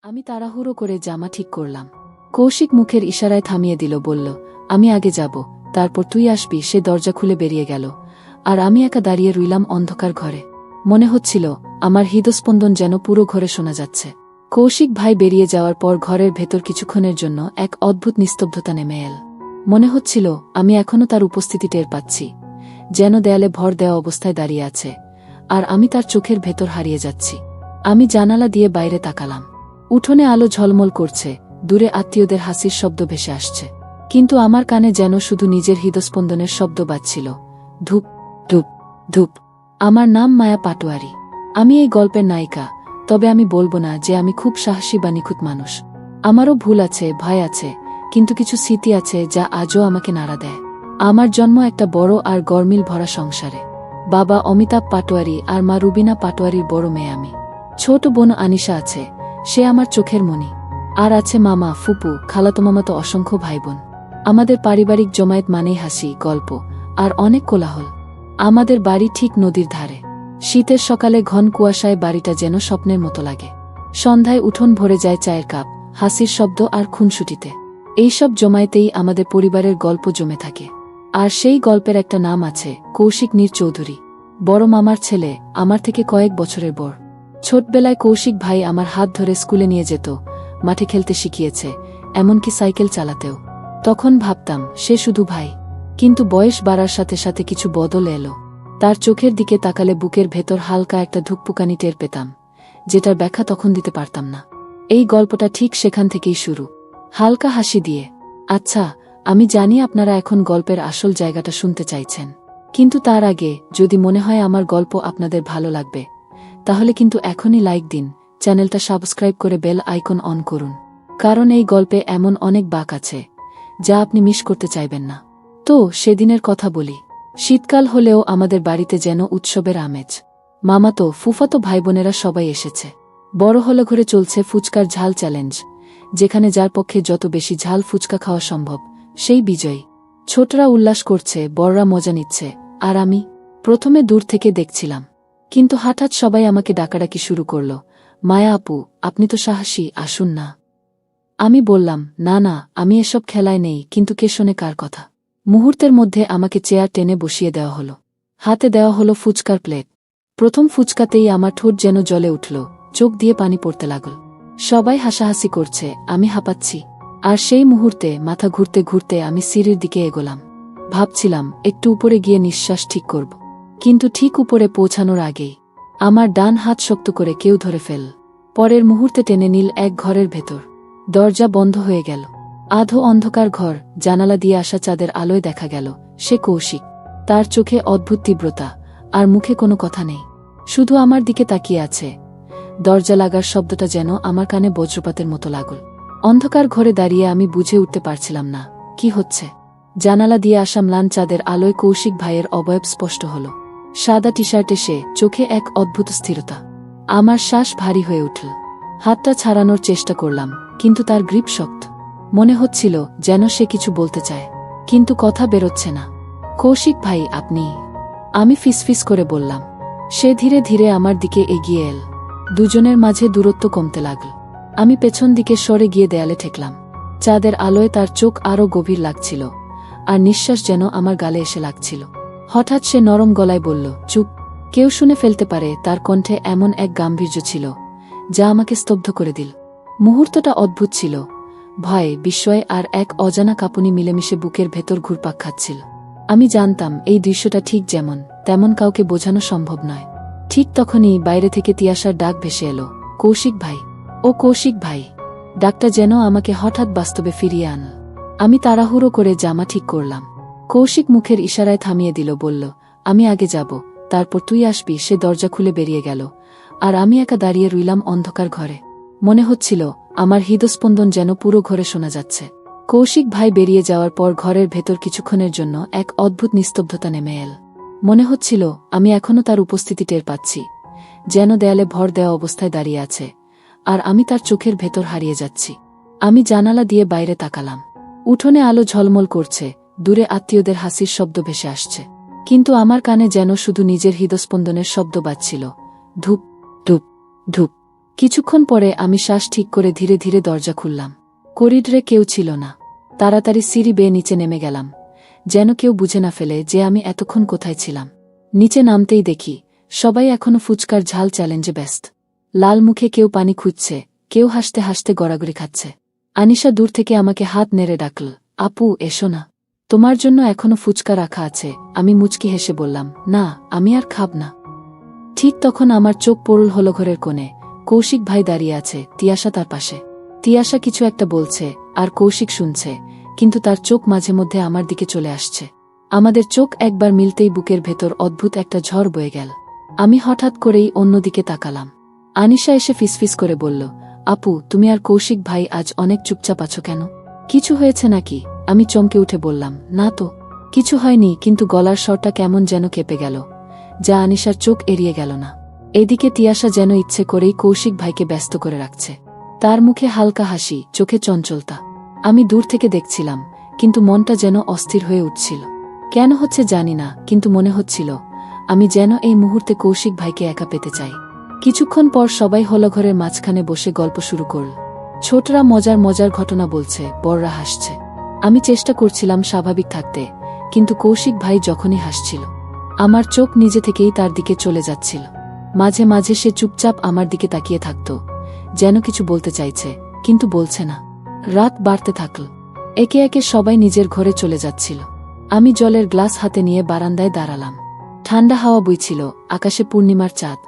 আমি তাড়াহুড়ো করে জামা ঠিক করলাম। কৌশিক মুখের ইশারায় থামিয়ে দিল, বলল, আমি আগে যাব, তারপর তুই আসবি। সে দরজা খুলে বেরিয়ে গেল, আর আমি একা দাঁড়িয়ে রইলাম অন্ধকার ঘরে। মনে হচ্ছিল আমার হৃদস্পন্দন যেন পুরো ঘরে শোনা যাচ্ছে। কৌশিক ভাই বেরিয়ে যাওয়ার পর ঘরের ভেতর কিছুক্ষণের জন্য এক অদ্ভুত নিস্তব্ধতা নেমে এল। মনে হচ্ছিল আমি এখনো তার উপস্থিতি টের পাচ্ছি, যেন দেয়ালে ভর দেওয়া অবস্থায় দাঁড়িয়ে আছে, আর আমি তার চোখের ভেতর হারিয়ে যাচ্ছি। আমি জানালা দিয়ে বাইরে তাকালাম। উঠোনে আলো ঝলমল করছে, দূরে আত্মীয়দের হাসির শব্দ ভেসে আসছে, কিন্তু আমার কানে যেন শুধু নিজের হৃদস্পন্দনের শব্দ বাজছিল, ধূপ ধূপ ধূপ। আমার নাম মায়া পাটোয়ারি। আমি এই গল্পের নায়িকা, তবে আমি বলবো না যে আমি খুব সাহসী বা নিখুঁত মানুষ। আমারও ভুল আছে, ভয় আছে, কিন্তু কিছু স্মৃতি আছে যা আজও আমাকে নাড়া দেয়। আমার জন্ম একটা বড় আর গরমিল ভরা সংসারে। বাবা অমিতাভ পাটোয়ারি আর মা রুবিনা পাটোয়ারির বড় মেয়ে আমি। ছোট বোন আনিশা আছে, সে আমার চোখের মণি। আর আছে মামা, ফুপু, খালাতো মামাতো অসংখ্য ভাইবোন। আমাদের পারিবারিক জমায়েত মানেই হাসি, গল্প আর অনেক কোলাহল। আমাদের বাড়ি ঠিক নদীর ধারে। শীতের সকালে ঘন কুয়াশায় বাড়িটা যেন স্বপ্নের মতো লাগে। সন্ধ্যায় উঠোন ভরে যায় চায়ের কাপ, হাসির শব্দ আর খুনসুটিতে। এইসব জমায়েতেই আমাদের পরিবারের গল্প জমে থাকে। আর সেই গল্পের একটা নাম আছে, কৌশিক নীর চৌধুরী। বড় মামার ছেলে, আমার থেকে কয়েক বছরের বড়। ছোটবেলায় কৌশিক ভাই আমার হাত ধরে স্কুলে নিয়ে যেত, মাঠে খেলতে শিখিয়েছে, এমনকি সাইকেল চালাতেও। তখন ভাবতাম সে শুধু ভাই, কিন্তু বয়স বাড়ার সাথে সাথে কিছু বদল এলো। তার চোখের দিকে তাকালে বুকের ভেতর হালকা একটা ধুকপুকানি টের পেতাম, যেটার ব্যাখ্যা তখন দিতে পারতাম না। এই গল্পটা ঠিক সেখান থেকেই শুরু, হালকা হাসি দিয়ে। আচ্ছা, আমি জানি আপনারা এখন গল্পের আসল জায়গাটা শুনতে চাইছেন, কিন্তু তার আগে যদি মনে হয় আমার গল্প আপনাদের ভালো লাগবে, তাহলে কিন্তু এখনই লাইক দিন, চ্যানেলটা সাবস্ক্রাইব করে বেল আইকন অন করুন, কারণ এই গল্পে এমন অনেক বাঁক আছে যা আপনি মিস করতে চাইবেন না। তো সেদিনের কথা বলি। শীতকাল হলেও আমাদের বাড়িতে যেন উৎসবের আমেজ। মামাতো, ফুফাতো ভাইবোনেরা সবাই এসেছে। বড় হলে ঘরে চলছে ফুচকার ঝাল চ্যালেঞ্জ, যেখানে যার পক্ষে যত বেশি ঝাল ফুচকা খাওয়া সম্ভব সেই বিজয়ী। ছোটরা উল্লাস করছে, বড়রা মজা নিচ্ছে, আর আমি প্রথমে দূর থেকে দেখছিলাম। কিন্তু হঠাৎ সবাই আমাকে ডাকাডাকি শুরু করল, মায়া আপু, আপনি তো সাহসী, আসুন না। আমি বললাম, না না, আমি এসব খেলায় নেই। কিন্তু কে শোনে কার কথা। মুহূর্তের মধ্যে আমাকে চেয়ার টেনে বসিয়ে দেওয়া হলো। হাতে দেওয়া হলো ফুচকার প্লেট। প্রথম ফুচকাতেই আমার ঠোঁট যেন জ্বলে উঠল, চোখ দিয়ে পানি পড়তে লাগল। সবাই হাসাহাসি করছে, আমি হাঁপাচ্ছি। আর সেই মুহূর্তে মাথা ঘুরতে ঘুরতে আমি সিঁড়ির দিকে এগোলাম। ভাবছিলাম একটু উপরে গিয়ে নিঃশ্বাস ঠিক করব, কিন্তু ঠিক উপরে পৌঁছানোর আগেই আমার ডান হাত শক্ত করে কেউ ধরে ফেল। পরের মুহূর্তে টেনে নিল এক ঘরের ভেতর। দরজা বন্ধ হয়ে গেল। আধো অন্ধকার ঘর, জানালা দিয়ে আসা চাঁদের আলোয় দেখা গেল সে কৌশিক। তার চোখে অদ্ভুত তীব্রতা, আর মুখে কোনো কথা নেই, শুধু আমার দিকে তাকিয়ে আছে। দরজা লাগার শব্দটা যেন আমার কানে বজ্রপাতের মতো লাগল। অন্ধকার ঘরে দাঁড়িয়ে আমি বুঝে উঠতে পারছিলাম না কি হচ্ছে। জানালা দিয়ে আসা ম্লান চাঁদের আলোয় কৌশিক ভাইয়ের অবয়ব স্পষ্ট হল। সাদা টি শার্টে সে, চোখে এক অদ্ভুত স্থিরতা। আমার শ্বাস ভারী হয়ে উঠল। হাতটা ছাড়ানোর চেষ্টা করলাম, কিন্তু তার গ্রিপ শক্ত। মনে হচ্ছিল যেন সে কিছু বলতে চায়, কিন্তু কথা বেরোচ্ছে না। কৌশিক ভাই, আপনি? আমি ফিসফিস করে বললাম। সে ধীরে ধীরে আমার দিকে এগিয়ে এল। দুজনের মাঝে দূরত্ব কমতে লাগল। আমি পেছন দিকে সরে গিয়ে দেয়ালে ঠেকলাম। চাঁদের আলোয় তার চোখ আরও গভীর লাগছিল, আর নিঃশ্বাস যেন আমার গালে এসে লাগছিল। হঠাৎ সে নরম গলায় বলল, চুপ। কেউ শুনে ফেলতে পারে। তার কণ্ঠে এমন এক গাম্ভীর্য ছিল যা আমাকে স্তব্ধ করে দিল। মুহূর্তটা অদ্ভুত ছিল। ভয়, বিস্ময় আর এক অজানা কাঁপুনি মিলেমিশে বুকের ভেতর ঘুরপাক খাচ্ছিল। আমি জানতাম এই দৃশ্যটা ঠিক যেমন তেমন কাউকে বোঝানো সম্ভব নয়। ঠিক তখনই বাইরে থেকে তিয়াশার ডাক ভেসে এলো, কৌশিক ভাই। ও কৌশিক ভাই। ডাকটা যেন আমাকে হঠাৎ বাস্তবে ফিরিয়ে আনল। আমি তাড়াহুড়ো করে জামা ঠিক করলাম। কৌশিক মুখের ইশারায় থামিয়ে দিল, বলল, আমি আগে যাব, তারপর তুই আসবি। সে দরজা খুলে বেরিয়ে গেল, আর আমি একা দাঁড়িয়ে রইলাম অন্ধকার ঘরে। মনে হচ্ছিল আমার হৃদস্পন্দন যেন পুরো ঘরে শোনা যাচ্ছে। কৌশিক ভাই বেরিয়ে যাওয়ার পর ঘরের ভেতর কিছুক্ষণের জন্য এক অদ্ভুত নিস্তব্ধতা নেমে এল। মনে হচ্ছিল আমি এখনো তার উপস্থিতি টের পাচ্ছি, যেন দেয়ালে ভর দেওয়া অবস্থায় দাঁড়িয়ে আছে, আর আমি তার চোখের ভেতর হারিয়ে যাচ্ছি। আমি জানালা দিয়ে বাইরে তাকালাম। উঠোনে আলো ঝলমল করছে, দূরে আত্মীয়দের হাসির শব্দ ভেসে আসছে, কিন্তু আমার কানে যেন শুধু নিজের হৃদস্পন্দনের শব্দ বাজছিল, ধূপ ধূপ ধূপ। কিছুক্ষণ পরে আমি শ্বাস ঠিক করে ধীরে ধীরে দরজা খুললাম। করিডরে কেউ ছিল না। তাড়াতাড়ি সিঁড়ি বেয়ে নিচে নেমে গেলাম, যেন কেউ বুঝে না ফেলে যে আমি এতক্ষণ কোথায় ছিলাম। নিচে নামতেই দেখি সবাই এখনো ফুচকার ঝাল চ্যালেঞ্জে ব্যস্ত। লাল মুখে কেউ পানি খুঁজছে, কেউ হাসতে হাসতে গড়াগড়ি খাচ্ছে। আনিশা দূর থেকে আমাকে হাত নেড়ে ডাকল, আপু এসো না, তোমার জন্য এখনো ফুচকা রাখা আছে। আমি মুচকি হেসে বললাম, না, আমি আর খাব না। ঠিক তখন আমার চোখ পড়ল হলো ঘরের কোণে। কৌশিক ভাই দাঁড়িয়ে আছে, তিয়াশা তার পাশে। তিয়াশা কিছু একটা বলছে আর কৌশিক শুনছে, কিন্তু তার চোখ মাঝে মধ্যে আমার দিকে চলে আসছে। আমাদের চোখ একবার মিলতেই বুকের ভেতর অদ্ভুত একটা ঝড় বয়ে গেল। আমি হঠাৎ করেই অন্যদিকে তাকালাম। আনিশা এসে ফিসফিস করে বলল, আপু তুমি আর কৌশিক ভাই আজ অনেক চুপচাপ আছো কেন? কিছু হয়েছে নাকি? আমি চমকে উঠে বললাম, না তো, কিছু হয়নি, কিন্তু গলার স্বরটা কেমন যেন কেঁপে গেল, যা আনিশার চোখ এড়িয়ে গেল না। এদিকে তিয়াশা যেন ইচ্ছে করেই কৌশিক ভাইকে ব্যস্ত করে রাখছে। তার মুখে হালকা হাসি, চোখে চঞ্চলতা। আমি দূর থেকে দেখছিলাম, কিন্তু মনটা যেন অস্থির হয়ে উঠছিল। কেন হচ্ছে জানি না, কিন্তু মনে হচ্ছিল আমি যেন এই মুহূর্তে কৌশিক ভাইকে একা পেতে চাই। কিছুক্ষণ পর সবাই হলঘরের মাঝখানে বসে গল্প শুরু করল। ছোটরা মজার মজার ঘটনা বলছে, বড়রা হাসছে। আমি চেষ্টা করছিলাম স্বাভাবিক থাকতে, কিন্তু কৌশিক ভাই যখনই হাসছিল আমার চোখ নিজে থেকেই তার দিকে চলে যাচ্ছিল। মাঝে মাঝে সে চুপচাপ আমার দিকে তাকিয়ে থাকত, যেন কিছু বলতে চাইছে, কিন্তু বলছে না। রাত বাড়তে থাকল। একে একে সবাই নিজের ঘরে চলে যাচ্ছিল। আমি জলের গ্লাস হাতে নিয়ে বারান্দায় দাঁড়ালাম। ঠান্ডা হাওয়া বইছিল, আকাশে পূর্ণিমার চাঁদ।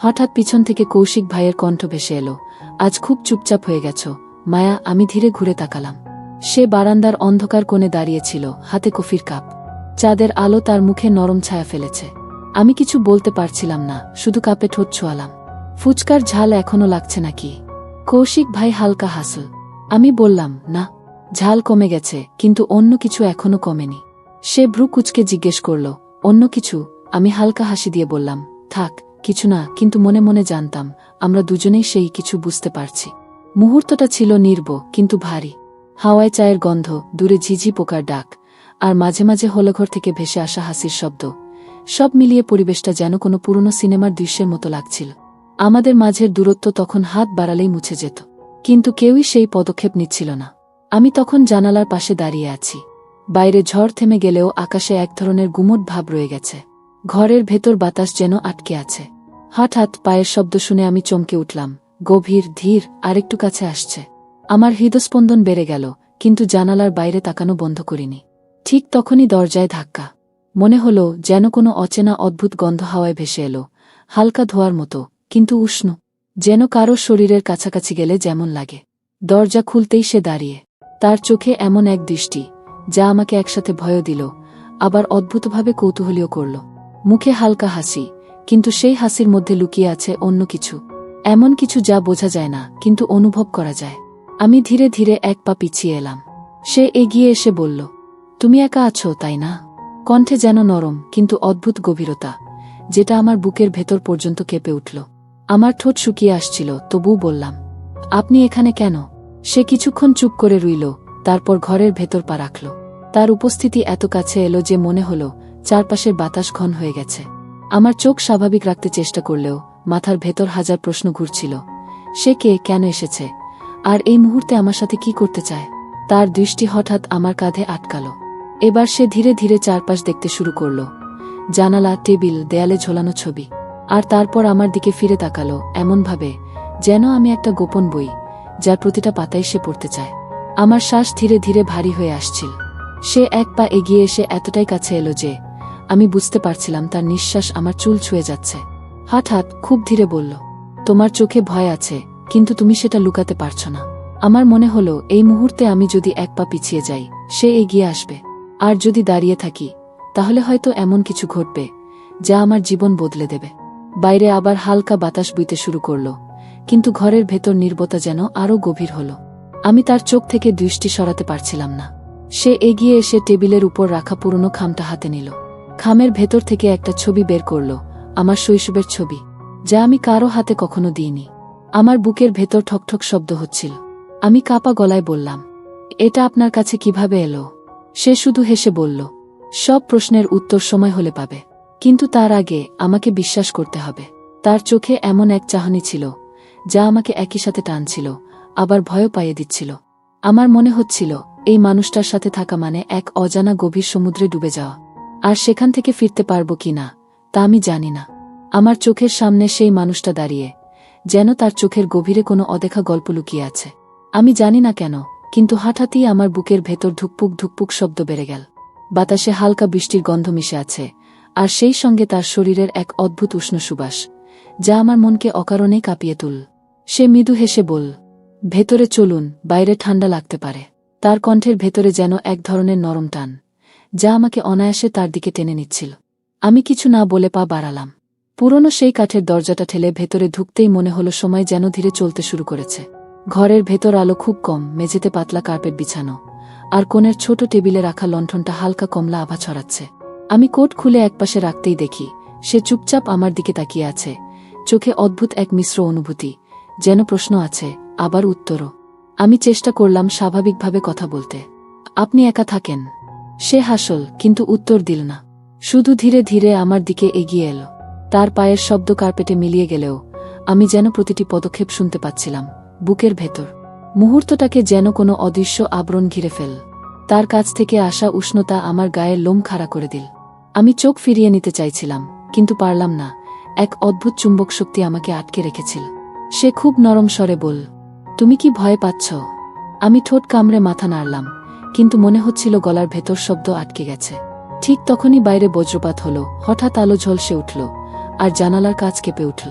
হঠাৎ পিছন থেকে কৌশিক ভাইয়ের কণ্ঠ ভেসে এলো, আজ খুব চুপচাপ হয়ে গেছ মায়া। আমি ধীরে ঘুরে তাকালাম। সে বারান্দার অন্ধকার কোণে দাঁড়িয়েছিল, হাতে কফির কাপ। চাঁদের আলো তার মুখে নরম ছায়া ফেলেছে। আমি কিছু বলতে পারছিলাম না, শুধু কাপে ঠোঁট ছোঁয়ালাম। ফুচকার ঝাল এখনো লাগছে নাকি? কৌশিক ভাই হালকা হাসল। আমি বললাম, না, ঝাল কমে গেছে, কিন্তু অন্য কিছু এখনো কমেনি। সে ভ্রু কুঁচকে জিজ্ঞেস করল, অন্য কিছু? আমি হালকা হাসি দিয়ে বললাম, থাক, কিছু না, কিন্তু মনে মনে জানতাম আমরা দুজনেই সেই কিছু বুঝতে পারছি। মুহূর্তটা ছিল নির্ব কিন্তু ভারী। হাওয়ায় চায়ের গন্ধ, দূরে ঝিঝি পোকার ডাক, আর মাঝে মাঝে হলঘর থেকে ভেসে আসা হাসির শব্দ। সব মিলিয়ে পরিবেশটা যেন কোনো পুরনো সিনেমার দৃশ্যের মতো লাগছিল। আমাদের মাঝের দূরত্ব তখন হাত বাড়ালেই মুছে যেত, কিন্তু কেউই সেই পদক্ষেপ নিচ্ছিল না। আমি তখন জানালার পাশে দাঁড়িয়ে আছি। বাইরে ঝড় থেমে গেলেও আকাশে এক ধরনের গুমট ভাব রয়ে গেছে। ঘরের ভেতর বাতাস যেন আটকে আছে। হঠাৎ পায়ের শব্দ শুনে আমি চমকে উঠলাম, গভীর, ধীর, আরেকটু কাছে আসছে। আমার হৃদস্পন্দন বেড়ে গেল, কিন্তু জানালার বাইরে তাকানো বন্ধ করিনি। ঠিক তখনই দরজায় ধাক্কা। মনে হলো যেন কোনো অচেনা অদ্ভুত গন্ধ হাওয়ায় ভেসে এলো, হালকা ধোয়ার মতো, কিন্তু উষ্ণ, যেন কারো শরীরের কাছাকাছি গেলে যেমন লাগে। দরজা খুলতেই সে দাঁড়িয়ে। তার চোখে এমন এক দৃষ্টি যা আমাকে একসাথে ভয়ও দিল, আবার অদ্ভুতভাবে কৌতূহলীও করল। মুখে হালকা হাসি, কিন্তু সেই হাসির মধ্যে লুকিয়ে আছে অন্য কিছু, এমন কিছু যা বোঝা যায় না, কিন্তু অনুভব করা যায়। আমি ধীরে ধীরে এক পা পিছিয়ে এলাম। সে এগিয়ে এসে বলল, তুমি একা আছো তাই না? কণ্ঠে যেন নরম কিন্তু অদ্ভুত গভীরতা, যেটা আমার বুকের ভেতর পর্যন্ত কেঁপে উঠল। আমার ঠোঁট শুকিয়ে আসছিল, তবুও বললাম, আপনি এখানে কেন? সে কিছুক্ষণ চুপ করে রইল, তারপর ঘরের ভেতর পা রাখল। তার উপস্থিতি এত কাছে এলো যে মনে হলো চারপাশের বাতাস ঘন হয়ে গেছে। আমার চোখ স্বাভাবিক রাখতে চেষ্টা করলেও মাথার ভেতর হাজার প্রশ্ন ঘুরছিল। সে কে, কেন এসেছে, আর এই মুহূর্তে আমার সাথে কি করতে চায়? তার দৃষ্টি হঠাৎ আমার কাঁধে আটকাল। এবার সে ধীরে ধীরে চারপাশ দেখতে শুরু করল, জানালা, টেবিল, দেয়ালে ঝোলানো ছবি। আর তারপর আমার দিকে ফিরে তাকালো এমনভাবে যেন আমি একটা গোপন বই, যার প্রতিটা পাতায় সে পড়তে চায়। আমার শ্বাস ধীরে ধীরে ভারী হয়ে আসছিল। সে এক পা এগিয়ে এসে এতটাই কাছে এলো যে আমি বুঝতে পারছিলাম তার নিঃশ্বাস আমার চুল ছুঁয়ে যাচ্ছে। হঠাৎ খুব ধীরে বলল, তোমার চোখে ভয় আছে, কিন্তু তুমি সেটা লুকাতে পারছো না। আমার মনে হলো এই মুহূর্তে আমি যদি এক পা পিছিয়ে যাই, সে এগিয়ে আসবে, আর যদি দাঁড়িয়ে থাকি তাহলে হয়তো এমন কিছু ঘটবে যা আমার জীবন বদলে দেবে। বাইরে আবার হালকা বাতাস বইতে শুরু করল, কিন্তু ঘরের ভেতর নীরবতা যেন আরও গভীর হল। আমি তার চোখ থেকে দৃষ্টি সরাতে পারছিলাম না। সে এগিয়ে এসে টেবিলের উপর রাখা পুরনো খামটা হাতে নিল। খামের ভেতর থেকে একটা ছবি বের করল, আমার শৈশবের ছবি, যা আমি কারো হাতে কখনো দিইনি। আমার বুকের ভেতর ঠকঠক শব্দ হচ্ছিল। আমি কাঁপা গলায় বললাম, এটা আপনার কাছে কিভাবে এলো? সে শুধু হেসে বলল, সব প্রশ্নের উত্তর সময় হলে পাবে, কিন্তু তার আগে আমাকে বিশ্বাস করতে হবে। তার চোখে এমন এক চাহনি ছিল যা আমাকে একই সাথে টানছিল, আবার ভয়ও পাইয়ে দিচ্ছিল। আমার মনে হচ্ছিল এই মানুষটার সাথে থাকা মানে এক অজানা গভীর সমুদ্রে ডুবে যাওয়া। আর সেখান থেকে ফিরতে পারব কি না তা আমি জানি না। আমার চোখের সামনে সেই মানুষটা দাঁড়িয়ে, যেন তার চোখের গভীরে কোনো অদেখা গল্প লুকিয়ে আছে। আমি জানি না কেন, কিন্তু হঠাৎই আমার বুকের ভেতর ধুকপুক ধুকপুক শব্দ বেড়ে গেল। বাতাসে হালকা বৃষ্টির গন্ধ মিশে আছে, আর সেই সঙ্গে তার শরীরের এক অদ্ভুত উষ্ণ সুবাস, যা আমার মনকে অকারণেই কাঁপিয়ে তুল। সে মৃদু হেসে বলল, ভেতরে চলুন, বাইরে ঠান্ডা লাগতে পারে। তার কণ্ঠের ভেতরে যেন এক ধরনের নরম টান, যা আমাকে অনায়াসে তার দিকে টেনে নিচ্ছিল। আমি কিছু না বলে পা বাড়ালাম। পুরনো সেই কাঠের দরজাটা ঠেলে ভেতরে ঢুকতেই মনে হলো সময় যেন ধীরে চলতে শুরু করেছে। ঘরের ভেতর আলো খুব কম, মেঝেতে পাতলা কার্পেট বিছানো, আর কোণের ছোট টেবিলে রাখা লণ্ঠনটা হালকা কমলা আভা ছড়াচ্ছে। আমি কোট খুলে একপাশে রাখতেই দেখি সে চুপচাপ আমার দিকে তাকিয়ে আছে, চোখে অদ্ভুত এক মিশ্র অনুভূতি, যেন প্রশ্ন আছে, আবার উত্তরও। আমি চেষ্টা করলাম স্বাভাবিকভাবে কথা বলতে। আপনি একা থাকেন? সে হাসল, কিন্তু উত্তর দিল না। শুধু ধীরে ধীরে আমার দিকে এগিয়ে এলো। তার পায়ের শব্দ কার্পেটে মিলিয়ে গেলেও আমি যেন প্রতিটি পদক্ষেপ শুনতে পাচ্ছিলাম, বুকের ভেতর। মুহূর্তটাকে যেন কোনো অদৃশ্য আবরণ ঘিরে ফেল। তার কাছ থেকে আসা উষ্ণতা আমার গায়ের লোম খাড়া করে দিল। আমি চোখ ফিরিয়ে নিতে চাইছিলাম, কিন্তু পারলাম না। এক অদ্ভুত চুম্বক শক্তি আমাকে আটকে রেখেছিল। সে খুব নরম স্বরে বলল, তুমি কি ভয় পাচ্ছ? আমি ঠোঁট কামড়ে মাথা নাড়লাম, কিন্তু মনে হচ্ছিল গলার ভেতর শব্দ আটকে গেছে। ঠিক তখনই বাইরে বজ্রপাত হলো, হঠাৎ আলো ঝলসে উঠল, আর জানালার কাঁচ কেঁপে উঠল।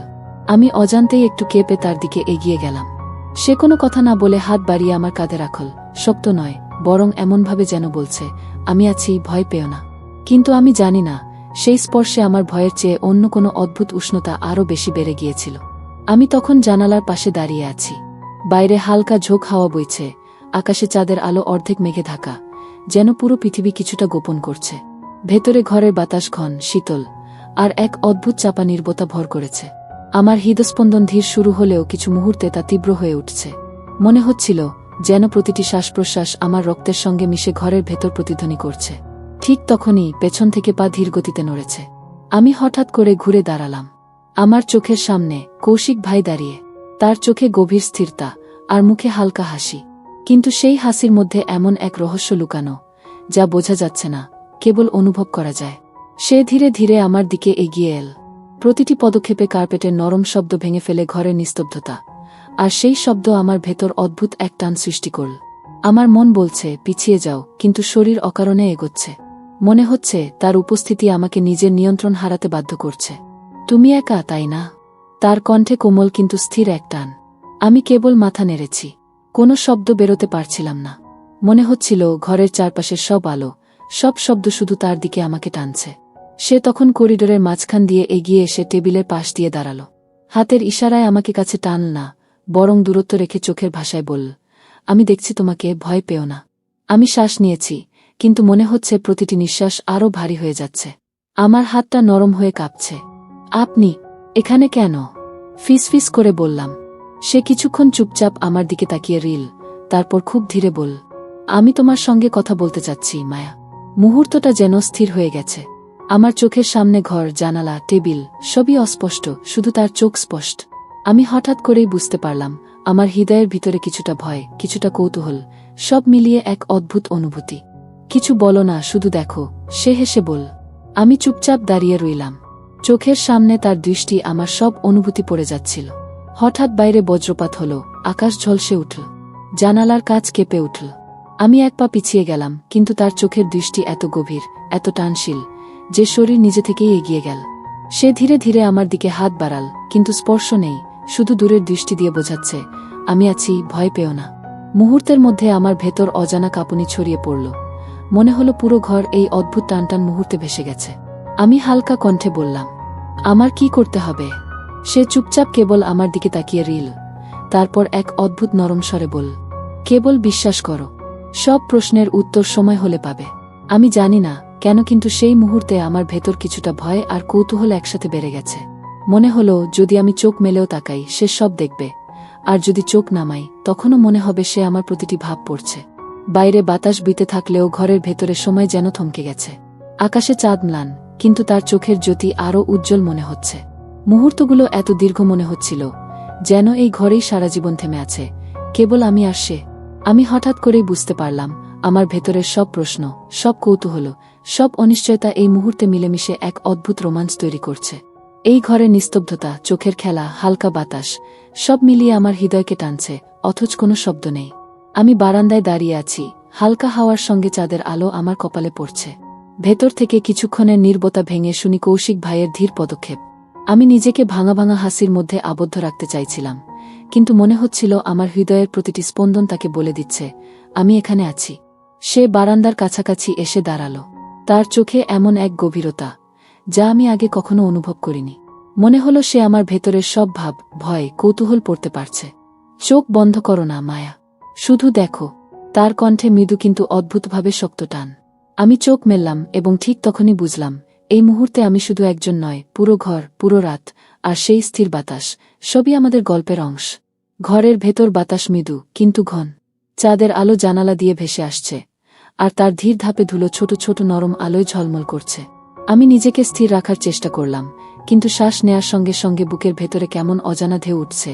আমি অজান্তেই একটু কেঁপে তার দিকে এগিয়ে গেলাম। সে কোনো কথা না বলে হাত বাড়িয়ে আমার কাঁধে রাখল, শক্ত নয়, বরং এমনভাবে যেন বলছে, আমি আছি, ভয় পেও না। কিন্তু আমি জানি না, সেই স্পর্শে আমার ভয়ের চেয়ে অন্য কোনো অদ্ভুত উষ্ণতা আরও বেশি বেড়ে গিয়েছিল। আমি তখন জানালার পাশে দাঁড়িয়ে আছি। বাইরে হালকা ঝোঁক হাওয়া বইছে, আকাশে চাঁদের আলো অর্ধেক মেঘে ঢাকা, যেন পুরো পৃথিবী কিছুটা গোপন করছে। ভেতরে ঘরের বাতাস ঘন, শীতল, আর এক অদ্ভুত চাপা নীরবতা ভর করেছে। আমার হৃদস্পন্দন ধীর শুরু হলেও কিছু মুহূর্তে তা তীব্র হয়ে উঠছে। মনে হচ্ছিল যেন প্রতিটি শ্বাস প্রশ্বাস আমার রক্তের সঙ্গে মিশে ঘরের ভেতর প্রতিধ্বনি করছে। ঠিক তখনই পেছন থেকে পা ধীর গতিতে নড়েছে। আমি হঠাৎ করে ঘুরে দাঁড়ালাম। আমার চোখের সামনে কৌশিক ভাই দাঁড়িয়ে, তার চোখে গভীর স্থিরতা আর মুখে হালকা হাসি। কিন্তু সেই হাসির মধ্যে এমন এক রহস্য লুকানো, যা বোঝা যাচ্ছে না, কেবল অনুভব করা যায়। সে ধীরে ধীরে আমার দিকে এগিয়ে এল। প্রতিটি পদক্ষেপে কার্পেটের নরম শব্দ ভেঙে ফেলে ঘরের নিস্তব্ধতা, আর সেই শব্দ আমার ভেতর অদ্ভুত এক টান সৃষ্টি করল। আমার মন বলছে পিছিয়ে যাও, কিন্তু শরীর অকারণে এগোচ্ছে। মনে হচ্ছে তার উপস্থিতি আমাকে নিজের নিয়ন্ত্রণ হারাতে বাধ্য করছে। তুমি একা, তাই না? তার কণ্ঠে কোমল কিন্তু স্থির এক টান। আমি কেবল মাথা নেড়েছি, কোনো শব্দ বেরোতে পারছিলাম না। মনে হচ্ছিল ঘরের চারপাশের সব আলো, সব শব্দ শুধু তার দিকে আমাকে টানছে। সে তখন করিডোরের মাঝখান দিয়ে এগিয়ে এসে টেবিলের পাশ দিয়ে দাঁড়াল। হাতের ইশারায় আমাকে কাছে টান না, বরং দূরত্ব রেখে চোখের ভাষায় বলল, আমি দেখছি তোমাকে, ভয় পেও না। আমি শ্বাস নিয়েছি, কিন্তু মনে হচ্ছে প্রতিটি নিঃশ্বাস আরও ভারী হয়ে যাচ্ছে। আমার হাতটা নরম হয়ে কাঁপছে। আপনি এখানে কেন? ফিসফিস করে বললাম। সে কিছুক্ষণ চুপচাপ আমার দিকে তাকিয়ে রইল, তারপর খুব ধীরে বলল, আমি তোমার সঙ্গে কথা বলতে চাচ্ছি, মায়া। মুহূর্তটা যেন স্থির হয়ে গেছে। আমার চোখের সামনে ঘর, জানালা, টেবিল, সবই অস্পষ্ট, শুধু তার চোখ স্পষ্ট। আমি হঠাৎ করেই বুঝতে পারলাম, আমার হৃদয়ের ভিতরে কিছুটা ভয়, কিছুটা কৌতূহল, সব মিলিয়ে এক অদ্ভুত অনুভূতি। কিছু বলো না, শুধু দেখো, সে হেসে বলল। আমি চুপচাপ দাঁড়িয়ে রইলাম। চোখের সামনে তার দৃষ্টি আমার সব অনুভূতি পড়ে যাচ্ছিল। হঠাৎ বাইরে বজ্রপাত হলো, আকাশ ঝলসে উঠল, জানালার কাঁচ কেঁপে উঠল। আমি এক পা পিছিয়ে গেলাম, কিন্তু তার চোখের দৃষ্টি এত গভীর, এত টানশীল, যে শরীর নিজে থেকেই এগিয়ে গেল। সে ধীরে ধীরে আমার দিকে হাত বাড়াল, কিন্তু স্পর্শ নেই, শুধু দূরের দৃষ্টি দিয়ে বোঝাচ্ছে, আমি আছি, ভয় পেও না। মুহূর্তের মধ্যে আমার ভেতর অজানা কাঁপুনি ছড়িয়ে পড়ল। মনে হলো পুরো ঘর এই অদ্ভুত টানটান মুহূর্তে ভেসে গেছে। আমি হালকা কণ্ঠে বললাম, আমার কি করতে হবে? সে চুপচাপ কেবল আমার দিকে তাকিয়ে রইল, তারপর এক অদ্ভুত নরম স্বরে বলল, কেবল বিশ্বাস করো, সব প্রশ্নের উত্তর সময় হলে পাবে। আমি জানি না কেন, কিন্তু সেই মুহূর্তে আমার ভেতর কিছুটা ভয় আর কৌতূহল একসাথে বেড়ে গেছে। মনে হলো যদি আমি চোখ মেলেও তাকাই, সে সব দেখবে, আর যদি চোখ নামাই, তখনও মনে হবে সে আমার প্রতিটি ভাব পড়ছে। বাইরে বাতাস বইতে থাকলেও ঘরের ভেতরে সময় যেন থমকে গেছে। আকাশে চাঁদ ম্লান, কিন্তু তার চোখের জ্যোতি আরও উজ্জ্বল মনে হচ্ছে। মুহূর্তগুলো এত দীর্ঘ মনে হচ্ছিল, যেন এই ঘরেই সারা জীবন থেমে আছে, কেবল আমি আর সে। আমি হঠাৎ করেই বুঝতে পারলাম, আমার ভেতরের সব প্রশ্ন, সব কৌতূহল, সব অনিশ্চয়তা এই মুহূর্তে মিলেমিশে এক অদ্ভুত রোমাঞ্চ তৈরি করছে। এই ঘরের নিস্তব্ধতা, চোখের খেলা, হালকা বাতাস, সব মিলিয়ে আমার হৃদয়কে টানছে, অথচ কোনো শব্দ নেই। আমি বারান্দায় দাঁড়িয়ে আছি, হালকা হাওয়ার সঙ্গে চাঁদের আলো আমার কপালে পড়ছে। ভেতর থেকে কিছুক্ষণের নীরবতা ভেঙে শুনি কৌশিক ভাইয়ের ধীর পদক্ষেপ। আমি নিজেকে ভাঙা ভাঙা হাসির মধ্যে আবদ্ধ রাখতে চাইছিলাম, কিন্তু মনে হচ্ছিল আমার হৃদয়ের প্রতিটি স্পন্দন তাকে বলে দিচ্ছে, আমি এখানে আছি। সে বারান্দার কাছাকাছি এসে দাঁড়াল। তার চোখে এমন এক গভীরতা, যা আমি আগে কখনো অনুভব করিনি। মনে হলো সে আমার ভেতরের সব ভাব, ভয়, কৌতূহল পড়তে পারছে। চোখ বন্ধ করো না মায়া, শুধু দেখো। তার কণ্ঠে মৃদু কিন্তু অদ্ভুতভাবে শক্ত টান। আমি চোখ মেললাম এবং ঠিক তখনই বুঝলাম, এই মুহূর্তে আমি শুধু একজন নয়, পুরো ঘর, পুরো রাত, আর সেই স্থির বাতাস, সবই আমাদের গল্পের অংশ। ঘরের ভেতর বাতাস মৃদু কিন্তু ঘন। চাঁদের আলো জানালা দিয়ে ভেসে আসছে, আর তার ধীর ধাপে ধুলো ছোট ছোট নরম আলোয় ঝলমল করছে। আমি নিজেকে স্থির রাখার চেষ্টা করলাম, কিন্তু শ্বাস নেয়ার সঙ্গে সঙ্গে বুকের ভেতরে কেমন অজানা ঢেউ উঠছে,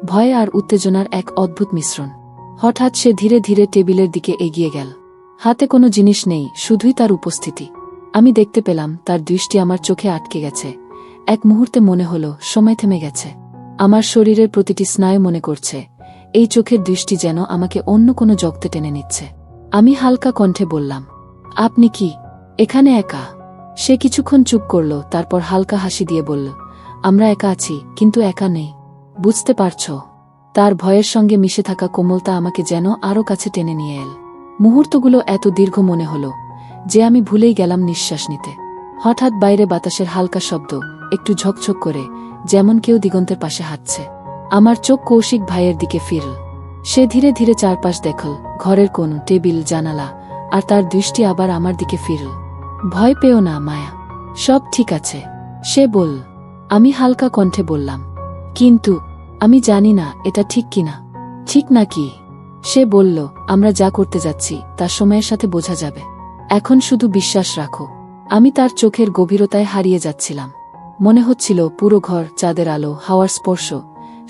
ভয় আর উত্তেজনার এক অদ্ভুত মিশ্রণ। হঠাৎ সে ধীরে ধীরে টেবিলের দিকে এগিয়ে গেল। হাতে কোনো জিনিস নেই, শুধুই তার উপস্থিতি। আমি দেখতে পেলাম তার দৃষ্টি আমার চোখে আটকে গেছে। এক মুহূর্তে মনে হলো সময় থেমে গেছে। আমার শরীরের প্রতিটি স্নায়ু মনে করছে, এই চোখের দৃষ্টি যেন আমাকে অন্য কোনো জগতে টেনে নিচ্ছে। আমি হালকা কণ্ঠে বললাম, আপনি কি এখানে একা? সে কিছুক্ষণ চুপ করল, তারপর হালকা হাসি দিয়ে বলল, আমরা একা আছি, কিন্তু একা নেই। বুঝতে পারছ? তার ভয়ের সঙ্গে মিশে থাকা কোমলতা আমাকে যেন আরও কাছে টেনে নিয়ে এল। মুহূর্তগুলো এত দীর্ঘ মনে হলো যে আমি ভুলেই গেলাম নিঃশ্বাস নিতে। হঠাৎ বাইরে বাতাসের হালকা শব্দ, একটু ঝকঝক করে, যেমন কেউ দিগন্তের পাশে হাঁটছে। আমার চোখ কৌশিক ভাইয়ের দিকে ফিরল। সে ধীরে ধীরে চারপাশ দেখল, ঘরের কোণ, টেবিল, জানালা, আর তার দৃষ্টি আবার আমার দিকে ফিরল। ভয় পেও না মায়া, সব ঠিক আছে, সে বলল। আমি হালকা কণ্ঠে বললাম, কিন্তু আমি জানি না এটা ঠিক কিনা। ঠিক নাকি? সে বলল, আমরা যা করতে যাচ্ছি তা সময়ের সাথে বোঝা যাবে। এখন শুধু বিশ্বাস রাখো। আমি তার চোখের গভীরতায় হারিয়ে যাচ্ছিলাম। মনে হচ্ছিল পুরো ঘর, চাঁদের আলো, হাওয়ার স্পর্শ,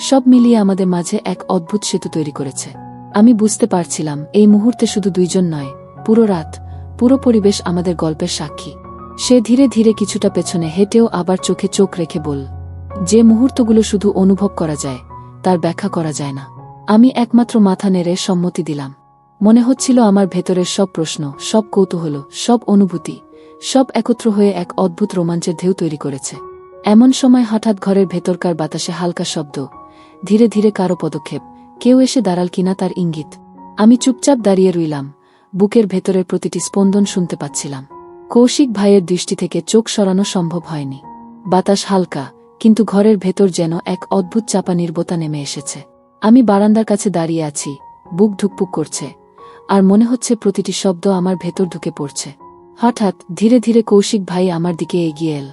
সব মিলিয়ে আমাদের মাঝে এক অদ্ভুত সেতু তৈরি করেছে। আমি বুঝতে পারছিলাম এই মুহূর্তে শুধু দুইজন নয়, পুরো রাত, পুরো পরিবেশ আমাদের গল্পের সাক্ষী। সে ধীরে ধীরে কিছুটা পেছনে হেঁটেও আবার চোখে চোখ রেখে বলল, যে মুহূর্তগুলো শুধু অনুভব করা যায়, তার ব্যাখ্যা করা যায় না। আমি একমাত্র মাথা নেড়ে সম্মতি দিলাম। মনে হচ্ছিল আমার ভেতরের সব প্রশ্ন, সব কৌতূহল, সব অনুভূতি, সব একত্র হয়ে এক অদ্ভুত রোমাঞ্চের ঢেউ তৈরি করেছে। এমন সময় হঠাৎ ঘরের ভেতরকার বাতাসে হালকা শব্দ, ধীরে ধীরে কারো পদক্ষেপ, কেউ এসে দাঁড়াল কিনা তার ইঙ্গিত। আমি চুপচাপ দাঁড়িয়ে রইলাম, বুকের ভেতরের প্রতিটি স্পন্দন শুনতে পাচ্ছিলাম। কৌশিক ভাইয়ের দৃষ্টি থেকে চোখ সরানো সম্ভব হয়নি। বাতাস হালকা, কিন্তু ঘরের ভেতর যেন এক অদ্ভুত চাপা নীরবতা নেমে এসেছে। আমি বারান্দার কাছে দাঁড়িয়ে আছি, বুক ধুকপুক করছে, আর মনে হচ্ছে প্রতিটি শব্দ আমার ভেতর ঢুকে পড়ছে। হঠাৎ ধীরে ধীরে কৌশিক ভাই আমার দিকে এগিয়ে এল।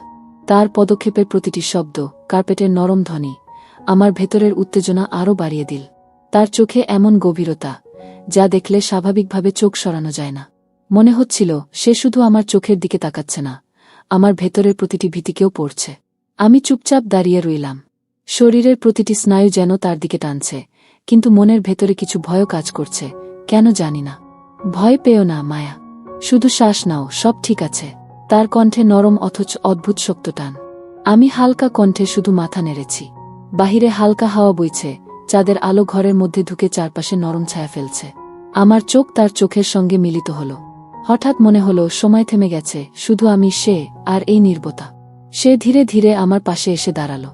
তার পদক্ষেপের প্রতিটি শব্দ, কার্পেটের নরম ধ্বনি, আমার ভেতরের উত্তেজনা আরও বাড়িয়ে দিল। তার চোখে এমন গভীরতা, যা দেখলে স্বাভাবিকভাবে চোখ সরানো যায় না। মনে হচ্ছিল সে শুধু আমার চোখের দিকে তাকাচ্ছে না, আমার ভেতরের প্রতিটি ভীতিকেও পড়ছে। আমি চুপচাপ দাঁড়িয়ে রইলাম। শরীরের প্রতিটি স্নায়ু যেন তার দিকে টানছে, কিন্তু মনের ভেতরে কিছু ভয়ও কাজ করছে, কেন জানি না। ভয় পেও না মায়া, শুধু শ্বাস নাও, সব ঠিক আছে। তার কণ্ঠে নরম অথচ অদ্ভুত শক্ত টান। আমি হালকা কণ্ঠে শুধু মাথা নেড়েছি। বাহিরে হালকা হাওয়া বইছে, চাঁদের আলো ঘরের মধ্যে ঢুকে চারপাশে নরম ছায়া ফেলছে। আমার চোখ তার চোখের সঙ্গে মিলিত হল। হঠাৎ মনে হলো সময় থেমে গেছে, শুধু আমি, সে, আর এই নীরবতা। সে ধীরে ধীরে আমার পাশে এসে দাঁড়াল।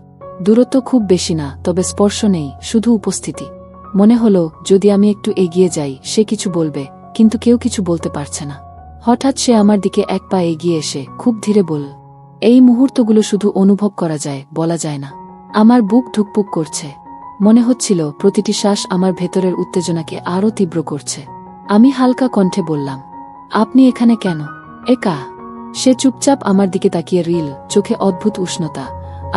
দূরত্ব খুব বেশি না, তবে স্পর্শ নেই, শুধু উপস্থিতি। মনে হলো যদি আমি একটু এগিয়ে যাই সে কিছু বলবে, কিন্তু কেউ কিছু বলতে পারছে না। হঠাৎ সে আমার দিকে এক পা এগিয়ে এসে খুব ধীরে বলল, এই মুহূর্তগুলো শুধু অনুভব করা যায়, বলা যায় না। আমার বুক ধুকপুক করছে। মনে হচ্ছিল প্রতিটি শ্বাস আমার ভেতরের উত্তেজনাকে আরও তীব্র করছে। আমি হালকা কণ্ঠে বললাম, আপনি এখানে কেন? একা? সে চুপচাপ আমার দিকে তাকিয়ে রইল, চোখে অদ্ভুত উষ্ণতা,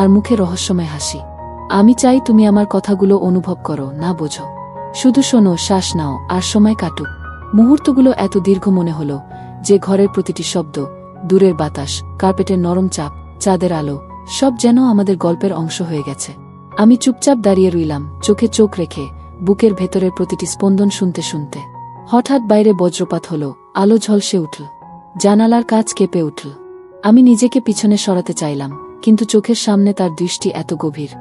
আর মুখে রহস্যময় হাসি। আমি চাই তুমি আমার কথাগুলো অনুভব করো, না বোঝো। শুধু শোনো, শ্বাস নাও, আর সময় কাটুক। মুহূর্তগুলো এত দীর্ঘ মনে হলো যে ঘরের প্রতিটি শব্দ, দূরের বাতাস, কার্পেটের নরম চাপ, চাঁদের আলো, সব যেন আমাদের গল্পের অংশ হয়ে গেছে। আমি চুপচাপ দাঁড়িয়ে রইলাম, চোখে চোখ রেখে, বুকের ভেতরের প্রতিটি স্পন্দন শুনতে শুনতে। হঠাৎ বাইরে বজ্রপাত হলো, আলো ঝলসে উঠল, জানালার কাঁচ কেঁপে উঠল। আমি নিজেকে পিছনে সরাতে চাইলাম, কিন্তু চোখের সামনে তার দৃষ্টি এত গভীর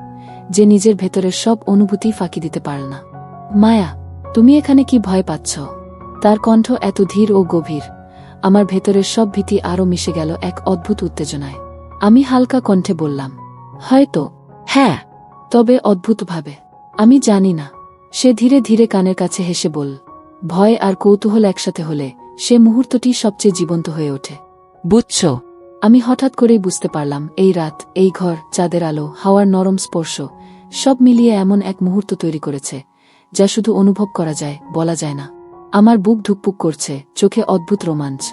যে নিজের ভেতরের সব অনুভূতি ফাঁকি দিতে পারল না। মায়া, তুমি এখানে কি ভয় পাচ্ছ? তার কণ্ঠ এত ধীর ও গভীর, আমার ভেতরের সব ভীতি আরও মিশে গেল এক অদ্ভুত উত্তেজনায়। আমি হালকা কণ্ঠে বললাম, হয়তো। হ্যাঁ, তবে অদ্ভুতভাবে। আমি জানি না। সে ধীরে ধীরে কানের কাছে হেসে বলল, ভয় আর কৌতূহল একসাথে হলে সে মুহূর্তটি সবচেয়ে জীবন্ত হয়ে ওঠে। বুঝছ? আমি হঠাৎ করেই বুঝতে পারলাম, এই রাত, এই ঘর, চাঁদের আলো, হাওয়ার নরম স্পর্শ, সব মিলিয়ে এমন এক মুহূর্ত তৈরি করেছে যা শুধু অনুভব করা যায়, বলা যায় না। আমার বুক ধুকপুক করছে, চোখে অদ্ভুত রোমাঞ্চ,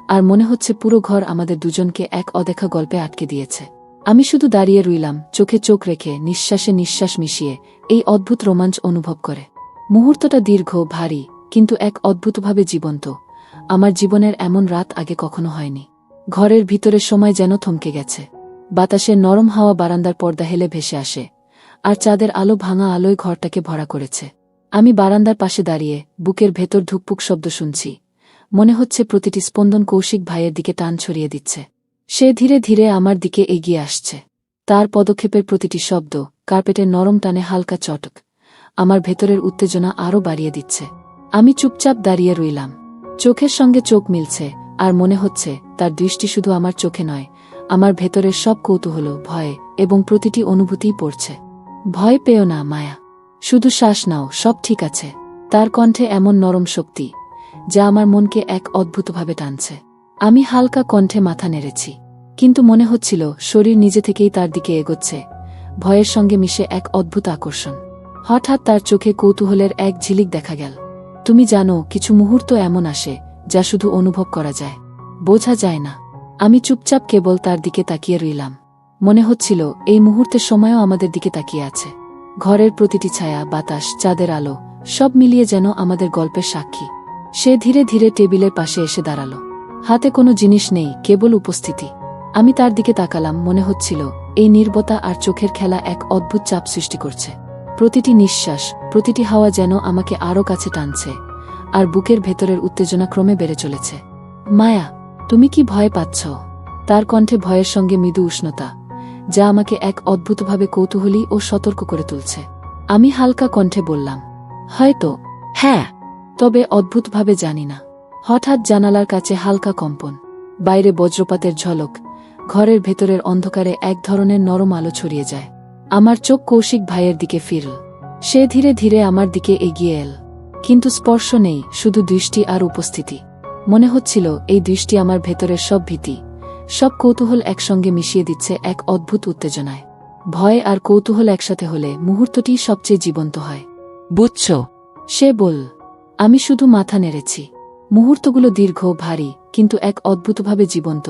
আর মনে হচ্ছে পুরো ঘর আমাদের দুজনকে এক অদেখা গল্পে আটকে দিয়েছে। আমি শুধু দাঁড়িয়ে রইলাম, চোখে চোখ রেখে, নিঃশ্বাসে নিঃশ্বাস মিশিয়ে এই অদ্ভুত রোমাঞ্চ অনুভব করে। মুহূর্তটা দীর্ঘ, ভারী, কিন্তু এক অদ্ভুতভাবে জীবন্ত। আমার জীবনের এমন রাত আগে কখনো হয়নি। ঘরের ভিতরের সময় যেন থমকে গেছে। বাতাসের নরম হাওয়া বারান্দার পর্দা হেলে ভেসে আসে, আর চাঁদের আলো ভাঙা আলোয় ঘরটাকে ভরা করেছে। আমি বারান্দার পাশে দাঁড়িয়ে বুকের ভেতর ধুকপুক শব্দ শুনছি। মনে হচ্ছে প্রতিটি স্পন্দন কৌশিক ভাইয়ের দিকে টান ছড়িয়ে দিচ্ছে। সে ধীরে ধীরে আমার দিকে এগিয়ে আসছে। তার পদক্ষেপের প্রতিটি শব্দ, কার্পেটের নরম টানে হালকা চটক, আমার ভেতরের উত্তেজনা আরও বাড়িয়ে দিচ্ছে। আমি চুপচাপ দাঁড়িয়ে রইলাম, চোখের সঙ্গে চোখ মিলছে, আর মনে হচ্ছে তার দৃষ্টি শুধু আমার চোখে নয়, আমার ভেতরের সব কৌতূহল, ভয় এবং প্রতিটি অনুভূতিই পড়ছে। ভয় পেও না মায়া, শুধু শ্বাস নাও, সব ঠিক আছে। তার কণ্ঠে এমন নরম শক্তি যা আমার মনকে এক অদ্ভুতভাবে টানছে। আমি হালকা কণ্ঠে মাথা নেড়েছি, কিন্তু মনে হচ্ছিল শরীর নিজে থেকেই তার দিকে এগোচ্ছে, ভয়ের সঙ্গে মিশে এক অদ্ভুত আকর্ষণ। হঠাৎ তার চোখে কৌতূহলের এক ঝিলিক দেখা গেল। তুমি জানো, কিছু মুহূর্ত এমন আসে যা শুধু অনুভব করা যায়, বোঝা যায় না। আমি চুপচাপ কেবল তার দিকে তাকিয়ে রইলাম। মনে হচ্ছিল এই মুহূর্তের সময়ও আমাদের দিকে তাকিয়ে আছে। ঘরের প্রতিটি ছায়া, বাতাস, চাঁদের আলো, সব মিলিয়ে যেন আমাদের গল্পের সাক্ষী। সে ধীরে ধীরে টেবিলের পাশে এসে দাঁড়ালো। হাতে কোনো জিনিস নেই, কেবল উপস্থিতি। আমি তার দিকে তাকালাম, মনে হচ্ছিল এই নীরবতা আর চোখের খেলা এক অদ্ভুত চাপ সৃষ্টি করছে। প্রতিটি নিঃশ্বাস, প্রতিটি হাওয়া যেন আমাকে আরও কাছে টানছে, আর বুকের ভেতরের উত্তেজনা ক্রমে বেড়ে চলেছে। মায়া, তুমি কি ভয় পাচ্ছ? তার কণ্ঠে ভয়ের সঙ্গে মৃদু উষ্ণতা, যা আমাকে এক অদ্ভুতভাবে কৌতূহলী ও সতর্ক করে তুলছে। আমি হালকা কণ্ঠে বললাম, হয়তো। হ্যাঁ, তবে অদ্ভুতভাবে জানি না। হঠাৎ জানালার কাছে হালকা কম্পন, বাইরে বজ্রপাতের ঝলক, ঘরের ভেতরের অন্ধকারে এক ধরনের নরম আলো ছড়িয়ে যায়। আমার চোখ কৌশিক ভাইয়ের দিকে ফিরল। সে ধীরে ধীরে আমার দিকে এগিয়ে এল, কিন্তু স্পর্শ নেই, শুধু দৃষ্টি আর উপস্থিতি। মনে হচ্ছিল এই দৃষ্টি আমার ভেতরের সব ভীতি, সব কৌতূহল একসঙ্গে মিশিয়ে দিচ্ছে এক অদ্ভুত উত্তেজনায়। ভয় আর কৌতূহল একসাথে হলে মুহূর্তটি সবচেয়ে জীবন্ত হয়। বুঝছ? সে বলল। আমি শুধু মাথা নেড়েছি। মুহূর্তগুলো দীর্ঘ, ভারী, কিন্তু এক অদ্ভুতভাবে জীবন্ত।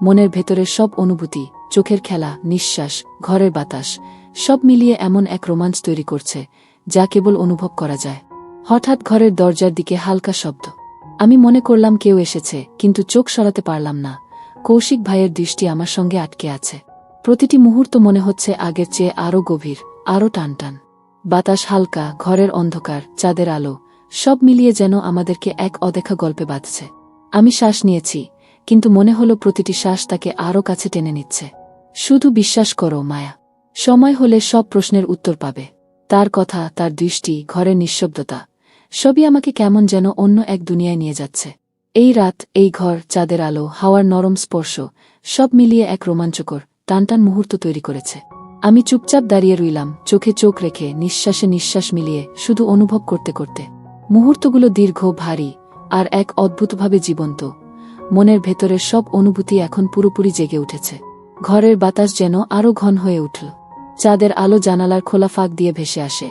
মনের ভেতরের সব অনুভূতি, চোখের খেলা, নিঃশ্বাস, ঘরের বাতাস, সব মিলিয়ে এমন এক রোমাঞ্চ তৈরি করছে যা কেবল অনুভব করা যায়। হঠাৎ ঘরের দরজার দিকে হালকা শব্দ। আমি মনে করলাম কেউ এসেছে, কিন্তু চোখ সরাতে পারলাম না। কৌশিক ভাইয়ের দৃষ্টি আমার সঙ্গে আটকে আছে। প্রতিটি মুহূর্ত মনে হচ্ছে আগের চেয়ে আরও গভীর, আরও টানটান। বাতাস হালকা, ঘরের অন্ধকার, চাঁদের আলো, সব মিলিয়ে যেন আমাদেরকে এক অদেখা গল্পে বাঁধছে। আমি শ্বাস নিয়েছি, কিন্তু মনে হলো প্রতিটি শ্বাস তাকে আরও কাছে টেনে নিচ্ছে। শুধু বিশ্বাস করো মায়া, সময় হলে সব প্রশ্নের উত্তর পাবে। তার কথা, তার দৃষ্টি, ঘরের নিঃশব্দতা, সবই আমাকে কেমন যেন অন্য এক দুনিয়ায় নিয়ে যাচ্ছে। এই রাত, এই ঘর, চাঁদের আলো, হাওয়ার নরম স্পর্শ, সব মিলিয়ে এক রোমাঞ্চকর, টানটান মুহূর্ত তৈরি করেছে। আমি চুপচাপ দাঁড়িয়ে রইলাম, চোখে চোখ রেখে, নিঃশ্বাসে নিঃশ্বাস মিলিয়ে, শুধু অনুভব করতে করতে। মুহূর্তগুলো দীর্ঘ, ভারী, আর এক অদ্ভুতভাবে জীবন্ত। মনের ভেতরের সব অনুভূতি এখন পুরোপুরি জেগে উঠেছে। ঘরের বাতাস যেন আরও ঘন হয়ে উঠল। চাঁদের আলো জানালার খোলা ফাঁক দিয়ে ভেসে আসে,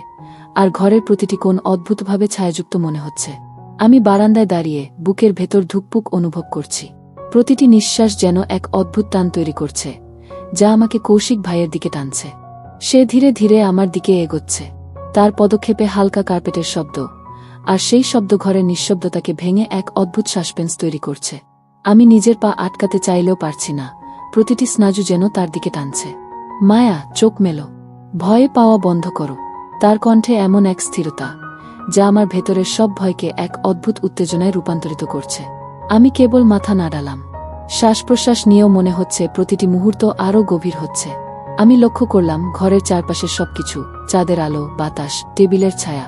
আর ঘরের প্রতিটি কোণ অদ্ভুতভাবে ছায়াযুক্ত মনে হচ্ছে। আমি বারান্দায় দাঁড়িয়ে বুকের ভেতর ধুকপুক অনুভব করছি। প্রতিটি নিঃশ্বাস যেন এক অদ্ভুত টান তৈরি করছে, যা আমাকে কৌশিক ভাইয়ের দিকে টানছে। সে ধীরে ধীরে আমার দিকে এগোচ্ছে, তার পদক্ষেপে হালকা কার্পেটের শব্দ, আর সেই শব্দ ঘরের নিঃশব্দতাকে ভেঙে এক অদ্ভুত সাসপেন্স তৈরি করছে। আমি নিজের পা আটকাতে চাইলেও পারছি না, প্রতিটি স্নায়ু যেন তার দিকে টানছে। মায়া, চোখ মেলো। ভয়ে পাওয়া বন্ধ করো। তার কণ্ঠে এমন এক স্থিরতা যা আমার ভেতরের সব ভয়কে এক অদ্ভুত উত্তেজনায় রূপান্তরিত করছে। আমি কেবল মাথা নাড়ালাম। শ্বাস প্রশ্বাস নিয়েও মনে হচ্ছে প্রতিটি মুহূর্ত আরও গভীর হচ্ছে। আমি লক্ষ্য করলাম ঘরের চারপাশের সবকিছু, চাঁদের আলো, বাতাস, টেবিলের ছায়া,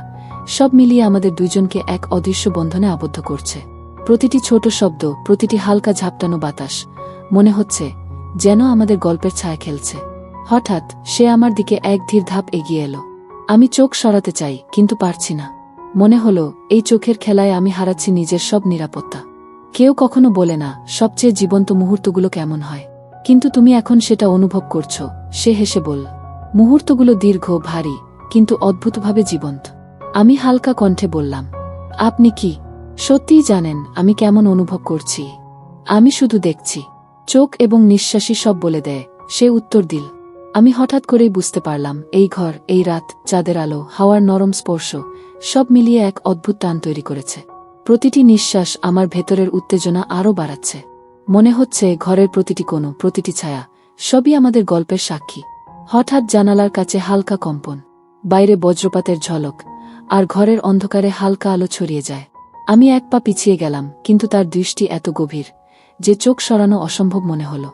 সব মিলিয়ে আমাদের দুইজনকে এক অদৃশ্য বন্ধনে আবদ্ধ করছে। প্রতিটি ছোট শব্দ, প্রতিটি হালকা ঝাপটানো বাতাস, মনে হচ্ছে যেন আমাদের গল্পের ছায়া খেলছে। হঠাৎ সে আমার দিকে এক ধীর ধাপ এগিয়ে এলো। আমি চোখ সরাতে চাই, কিন্তু পারছি না। মনে হলো এই চোখের খেলায় আমি হারাচ্ছি নিজের সব নিরাপত্তা। কেউ কখনো বলে না সবচেয়ে জীবন্ত মুহূর্তগুলো কেমন হয়, কিন্তু তুমি এখন সেটা অনুভব করছো। সে হেসে বলল, মুহূর্তগুলো দীর্ঘ, ভারী, কিন্তু অদ্ভুতভাবে জীবন্ত। আমি হালকা কণ্ঠে বললাম, আপনি কি সত্যিই জানেন আমি কেমন অনুভব করছি? আমি শুধু দেখছি। চোখ এবং নিঃশ্বাসই সব বলে দেয়, সে উত্তর দিল। আমি হঠাৎ করেই বুঝতে পারলাম এই ঘর, এই রাত, চাঁদের আলো, হাওয়ার নরম স্পর্শ, সব মিলিয়ে এক অদ্ভুত টান তৈরি করেছে। প্রতিটি নিঃশ্বাস আমার ভেতরের উত্তেজনা আরও বাড়াচ্ছে। মনে হচ্ছে ঘরের প্রতিটি কোণ, প্রতিটি ছায়া, সবই আমাদের গল্পের সাক্ষী। হঠাৎ জানালার কাছে হালকা কম্পন, বাইরে বজ্রপাতের ঝলক, আর ঘরের অন্ধকারে হালকা আলো ছড়িয়ে যায়। আমি এক পা পিছিয়ে গেলাম, কিন্তু তার দৃষ্টি এত গভীর যে চোখ সরানো অসম্ভব মনে হল।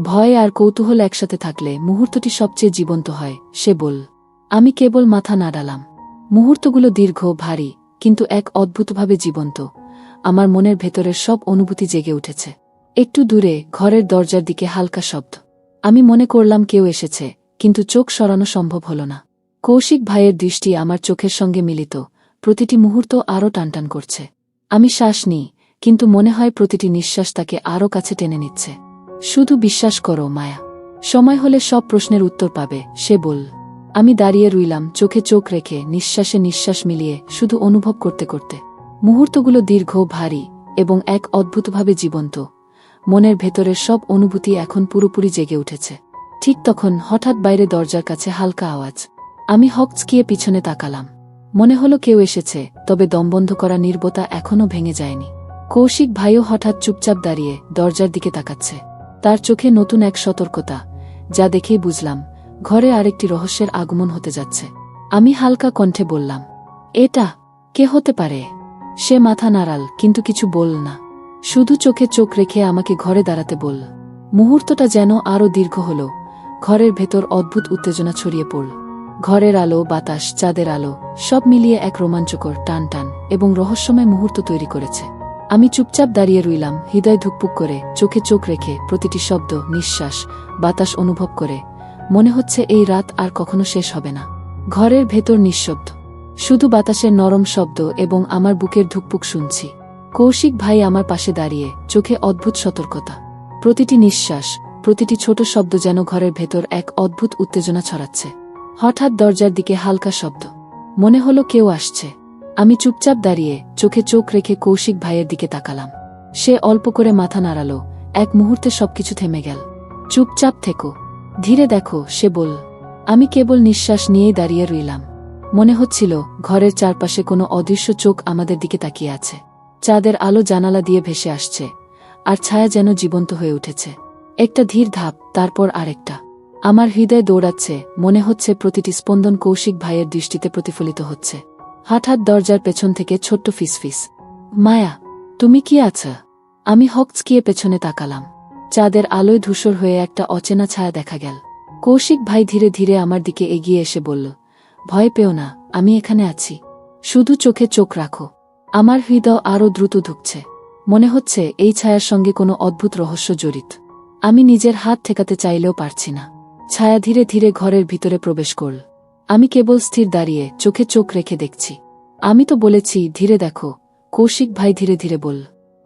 ভয় আর কৌতূহল একসাথে থাকলে মুহূর্তটি সবচেয়ে জীবন্ত হয়, সে বলল। আমি কেবল মাথা নাড়ালাম। মুহূর্তগুলো দীর্ঘ, ভারী, কিন্তু এক অদ্ভুতভাবে জীবন্ত। আমার মনের ভেতরের সব অনুভূতি জেগে উঠেছে। একটু দূরে ঘরের দরজার দিকে হালকা শব্দ। আমি মনে করলাম কেউ এসেছে, কিন্তু চোখ সরানো সম্ভব হল না। কৌশিক ভাইয়ের দৃষ্টি আমার চোখের সঙ্গে মিলিত, প্রতিটি মুহূর্ত আরও টানটান করছে। আমি শ্বাস নিই, কিন্তু মনে হয় প্রতিটি নিঃশ্বাস তাকে আরও কাছে টেনে নিচ্ছে। শুধু বিশ্বাস করো মায়া, সময় হলে সব প্রশ্নের উত্তর পাবে, সে বলল। আমি দাঁড়িয়ে রইলাম, চোখে চোখ রেখে, নিঃশ্বাসে নিঃশ্বাস মিলিয়ে, শুধু অনুভব করতে করতে। মুহূর্তগুলো দীর্ঘ, ভারী, এবং এক অদ্ভুতভাবে জীবন্ত। মনের ভেতরের সব অনুভূতি এখন পুরোপুরি জেগে উঠেছে। ঠিক তখন হঠাৎ বাইরে দরজার কাছে হালকা আওয়াজ। আমি হকচকিয়ে পিছনে তাকালাম। মনে হলো কেউ এসেছে, তবে দমবন্ধ করা নীরবতা এখনও ভেঙে যায়নি। কৌশিক ভাইও হঠাৎ চুপচাপ দাঁড়িয়ে দরজার দিকে তাকাচ্ছে। তার চোখে নতুন এক সতর্কতা, যা দেখেই বুঝলাম ঘরে আরেকটি রহস্যের আগমন হতে যাচ্ছে। আমি হালকা কণ্ঠে বললাম, এটা কে হতে পারে? সে মাথা নাড়াল, কিন্তু কিছু বলল না। শুধু চোখে চোখ রেখে আমাকে ঘরে দাঁড়াতে বলল। মুহূর্তটা যেন আরও দীর্ঘ হল। ঘরের ভেতর অদ্ভুত উত্তেজনা ছড়িয়ে পড়ল। ঘরের আলো, বাতাস, চাঁদের আলো, সব মিলিয়ে এক রোমাঞ্চকর, টান টান এবং রহস্যময় মুহূর্ত তৈরি করেছে। আমি চুপচাপ দাঁড়িয়ে রইলাম, হৃদয় ধুকপুক করে, চোখে চোখ রেখে, প্রতিটি শব্দ, নিঃশ্বাস, বাতাস অনুভব করে। মনে হচ্ছে এই রাত আর কখনো শেষ হবে না। ঘরের ভেতর নিঃশব্দ, শুধু বাতাসের নরম শব্দ এবং আমার বুকের ধুকপুক শুনছি। কৌশিক ভাই আমার পাশে দাঁড়িয়ে, চোখে অদ্ভুত সতর্কতা। প্রতিটি নিঃশ্বাস, প্রতিটি ছোট শব্দ যেন ঘরের ভেতর এক অদ্ভুত উত্তেজনা ছড়াচ্ছে। হঠাৎ দরজার দিকে হালকা শব্দ। মনে হলো কেউ আসছে। আমি চুপচাপ দাঁড়িয়ে, চোখে চোখ রেখে কৌশিক ভাইয়ের দিকে তাকালাম। সে অল্প করে মাথা নাড়ালো। এক মুহূর্তে সবকিছু থেমে গেল। চুপচাপ থেকো, ধীরে দেখো, সে বলল। আমি কেবল নিঃশ্বাস নিয়েই দাঁড়িয়ে রইলাম। মনে হচ্ছিল ঘরের চারপাশে কোনো অদৃশ্য চোখ আমাদের দিকে তাকিয়ে আছে। চাঁদের আলো জানালা দিয়ে ভেসে আসছে, আর ছায়া যেন জীবন্ত হয়ে উঠেছে। একটা ধীর ধাপ, তারপর আরেকটা। আমার হৃদয় দৌড়াচ্ছে, মনে হচ্ছে প্রতিটি স্পন্দন কৌশিক ভাইয়ের দৃষ্টিতে প্রতিফলিত হচ্ছে। হঠাৎ দরজার পেছন থেকে ছোট্ট ফিসফিস, মায়া, তুমি কি আছো? আমি হকচকিয়ে পেছনে তাকালাম। চাঁদের আলোয় ধূসর হয়ে একটা অচেনা ছায়া দেখা গেল। কৌশিক ভাই ধীরে ধীরে আমার দিকে এগিয়ে এসে বলল, ভয় পেও না, আমি এখানে আছি। শুধু চোখে চোখ রাখো। আমার হৃদয় আরও দ্রুত ধুকছে। মনে হচ্ছে এই ছায়ার সঙ্গে কোনো অদ্ভুত রহস্য জড়িত। আমি নিজের হাত ঠেকাতে চাইলেও পারছি না। ছায়া ধীরে ধীরে ঘরের ভিতরে প্রবেশ করল। আমি কেবল স্থির দাঁড়িয়ে, চোখে চোখ রেখে দেখছি। আমি তো বলেছি ধীরে দেখো, কৌশিক ভাই ধীরে ধীরে বলল।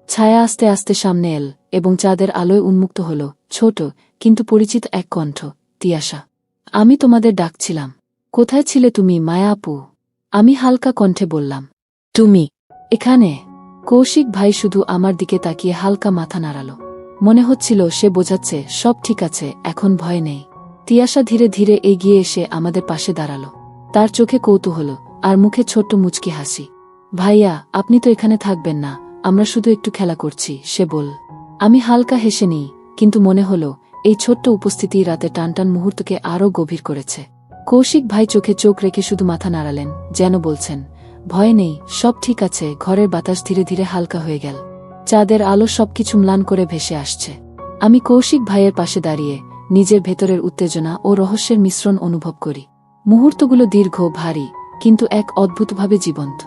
ছায়া আস্তে আস্তে সামনে এল, এবং চাঁদের আলোয় উন্মুক্ত হল ছোট কিন্তু পরিচিত এক কণ্ঠ, তিয়াশা। আমি তোমাদের ডাকছিলাম। কোথায় ছিলে তুমি, মায়া আপু? আমি হালকা কণ্ঠে বললাম। তুমি এখানে? কৌশিক ভাই শুধু আমার দিকে তাকিয়ে হালকা মাথা নাড়াল। মনে হচ্ছিল সে বোঝাচ্ছে সব ঠিক আছে, এখন ভয় নেই। তিয়াশা ধীরে ধীরে এগিয়ে এসে আমাদের পাশে দাঁড়াল। তার চোখে কৌতূহল, আর মুখে ছোট্ট মুচকি হাসি। ভাইয়া, আপনি তো এখানে থাকবেন না, আমরা শুধু একটু খেলা করছি, সে বলল। আমি হালকা হেসে নিই, কিন্তু মনে হলো এই ছোট্ট উপস্থিতি রাতে টানটান মুহূর্তকে আরও গভীর করেছে। কৌশিক ভাই চোখে চোখ রেখে শুধু মাথা নাড়ালেন, যেন বলছেন, ভয় নেই, সব ঠিক আছে। ঘরের বাতাস ধীরে ধীরে হালকা হয়ে গেল। চাঁদের আলো সবকিছু ম্লান করে ভেসে আসছে। আমি কৌশিক ভাইয়ের পাশে দাঁড়িয়ে নিজের ভেতরের উত্তেজনা ও রহস্যের মিশ্রণ অনুভব করি। মুহূর্তগুলো দীর্ঘ, ভারী, কিন্তু এক অদ্ভুতভাবে জীবন্ত।